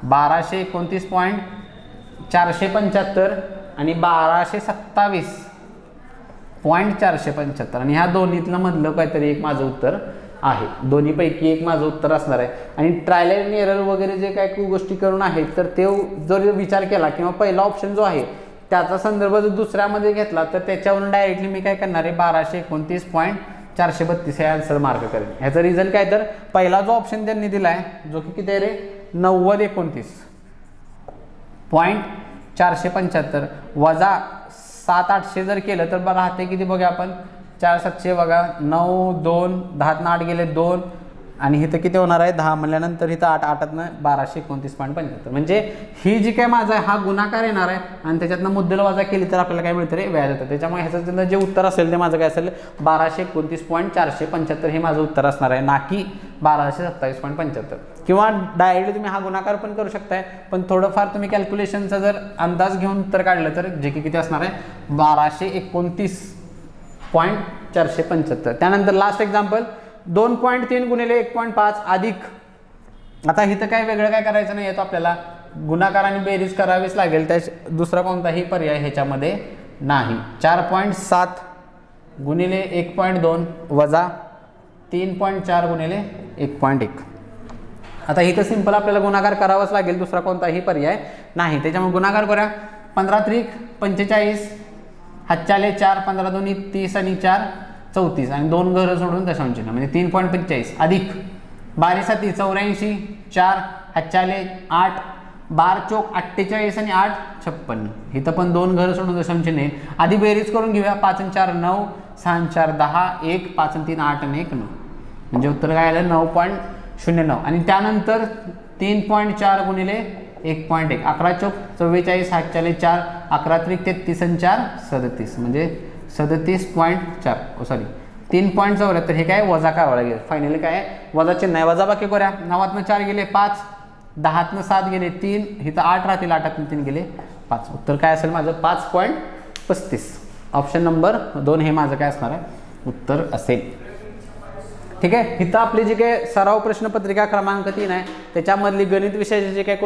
1,229.475 आणि 1,227.475 आणि ह्या दोन्हीतलं मधलं काहीतरी एक माझं उत्तर आहे, दोन्हीपैकी एक माझं उत्तर असणार आहे. आणि ट्रायल अँड एरर वगैरे जे काही गोष्टी करून आहेत तर ते जर विचार केला किंवा पहिला ऑप्शन जो आहे त्याचा संदर्भ जर दुसऱ्यामध्ये घेतला तर त्याच्यावरून डायरेक्टली मी काय करणार आहे 1,229.432 हे आन्सर मार्क करेन. ह्याचं रिझल्ट काय तर पहिला जो ऑप्शन त्यांनी दिला आहे जो की किती आहे रे 9029.475 वजा 7,800 जर केलं तर राहते किती बघा आपण 4 700 बघा 9 2 10 8 गेले 2 आणि इथं किती होणार आहे 10 म्हणल्यानंतर इथं 8 1229.75 म्हणजे ही जी काय माझा हा गुणाकार येणार आहे आणि त्याच्यातनं मुद्दल वजा केली तर आपल्याला काय मिळतं रे व्याज येतं. त्याच्यामुळे ह्याचं जे उत्तर असेल ते माझं काय असेल 1229.475 हे माझं उत्तर असणार आहे, ना की 1227.75. किंवा डायरेक्टली तुम्ही हा गुणाकार पण करू शकताय, पण थोडंफार तुम्ही कॅल्क्युलेशनचा जर अंदाज घेऊन उत्तर काढलं तर जे की किती असणार आहे 1229.475. त्यानंतर लास्ट एक्झाम्पल 2.3 गुणिले 1.5 अधिक, आता इथं काय वेगळं काय करायचं नाही येतो आपल्याला, गुणाकार आणि बेरीज करावीच लागेल, त्या दुसरा कोणताही पर्याय ह्याच्यामध्ये नाही. 4.7 गुणिले 1.2 वजा 3.4 गुणिले 1.1. आता इथं सिंपल आपल्याला गुणाकार करावाच लागेल, दुसरा कोणताही पर्याय नाही. त्याच्यामुळे गुणाकार करूया. 15 त्रिक 45, हातच्याले 4, 15 दोन्ही 30 आणि 4 34 आणि 2 घरं सोडून दशांश चिन्ह म्हणजे 3.45 अधिक 12 7 84, 4 हातच्याले 8, 12 चोक 48 आणि 8 56. इथं पण 2 घरं सोडून दशांश चिन्ह. आधी बेरीज करून घेऊया. 5 आणि 4 9, 6 आणि 4 10, 1 5 आणि 3 8 आणि 1 9 म्हणजे उत्तर काय आलं 9.09. आणि त्यानंतर 3.4 गुणिले 1.1 11 चोक 44, हातच्याले 4, 11 त्रिक 33 आणि 4 37 म्हणजे 37.4 3.74. हे काय वजा करावं लागेल. फायनली काय वजा चिन्ह आहे, वजा बाकी करूया. 9तनं 4 गेले 5, 10तनं 7 गेले 3, इथं 8 राहतील, 8तनं 3 गेले 5. उत्तर काय असेल माझं 5.35. ऑप्शन नंबर 2 हे माझं काय असणार आहे उत्तर असेल. ठीक आहे. इथं आपली जी काही सराव प्रश्नपत्रिका क्रमांक 3 आहे त्याच्यामधली गणित विषयाचे जे काही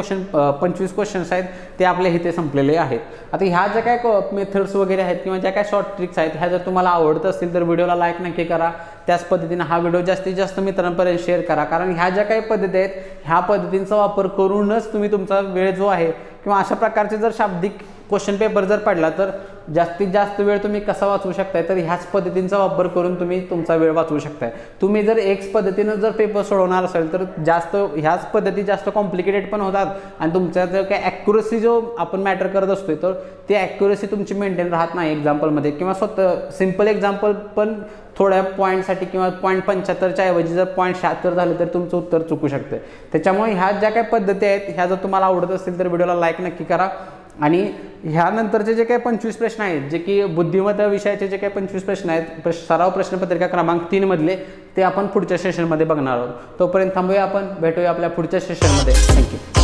25 क्वेश्चन्स आहेत ते आपले इथे संपलेले आहेत. आता ह्या ज्या काय मेथड्स वगैरे आहेत किंवा ज्या काय शॉर्ट ट्रिक्स आहेत ह्या जर तुम्हाला आवडत असतील तर व्हिडिओला लाईक नक्की करा. त्याच पद्धतीने हा व्हिडिओ जास्तीत जास्त मित्रांपर्यंत शेअर करा, कारण ह्या ज्या काही पद्धती आहेत ह्या पद्धतींचा वापर करूनच तुम्ही तुमचा वेळ जो आहे किंवा अशा प्रकारचे जर शाब्दिक क्वेश्चन पेपर जर पडला तर जास्तीत जास्त वेळ तुम्ही कसा वाचवू शकताय, तर ह्याच पद्धतींचा वापर करून तुम्ही तुमचा वेळ वाचवू शकताय. तुम्ही जर एक्स पद्धतीनं जर पेपर सोडवणार असेल तर जास्त ह्याच पद्धती जास्त कॉम्प्लिकेटेड पण होतात आणि तुमच्या जर काय ॲक्युरसी जो आपण मॅटर करत असतोय तर ती ॲक्युरसी तुमची मेंटेन राहत नाही एक्झाम्पलमध्ये, किंवा स्वतः सिम्पल एक्झाम्पल पण थोड्या पॉईंटसाठी किंवा 0.75च्या ऐवजी जर 0.76 झालं तर तुमचं उत्तर चुकू शकतं. त्याच्यामुळे ह्या ज्या काही पद्धती आहेत ह्या जर तुम्हाला आवडत असतील तर व्हिडिओला लाईक नक्की करा. आणि ह्यानंतरचे जे काही 25 प्रश्न आहेत जे की बुद्धिमत्ता विषयाचे जे काही 25 प्रश्न आहेत सराव प्रश्नपत्रिका क्रमांक 3 मधले ते आपण पुढच्या सेशनमध्ये बघणार आहोत. तोपर्यंत थांबूया, आपण भेटूया आपल्या पुढच्या सेशनमध्ये. थँक्यू.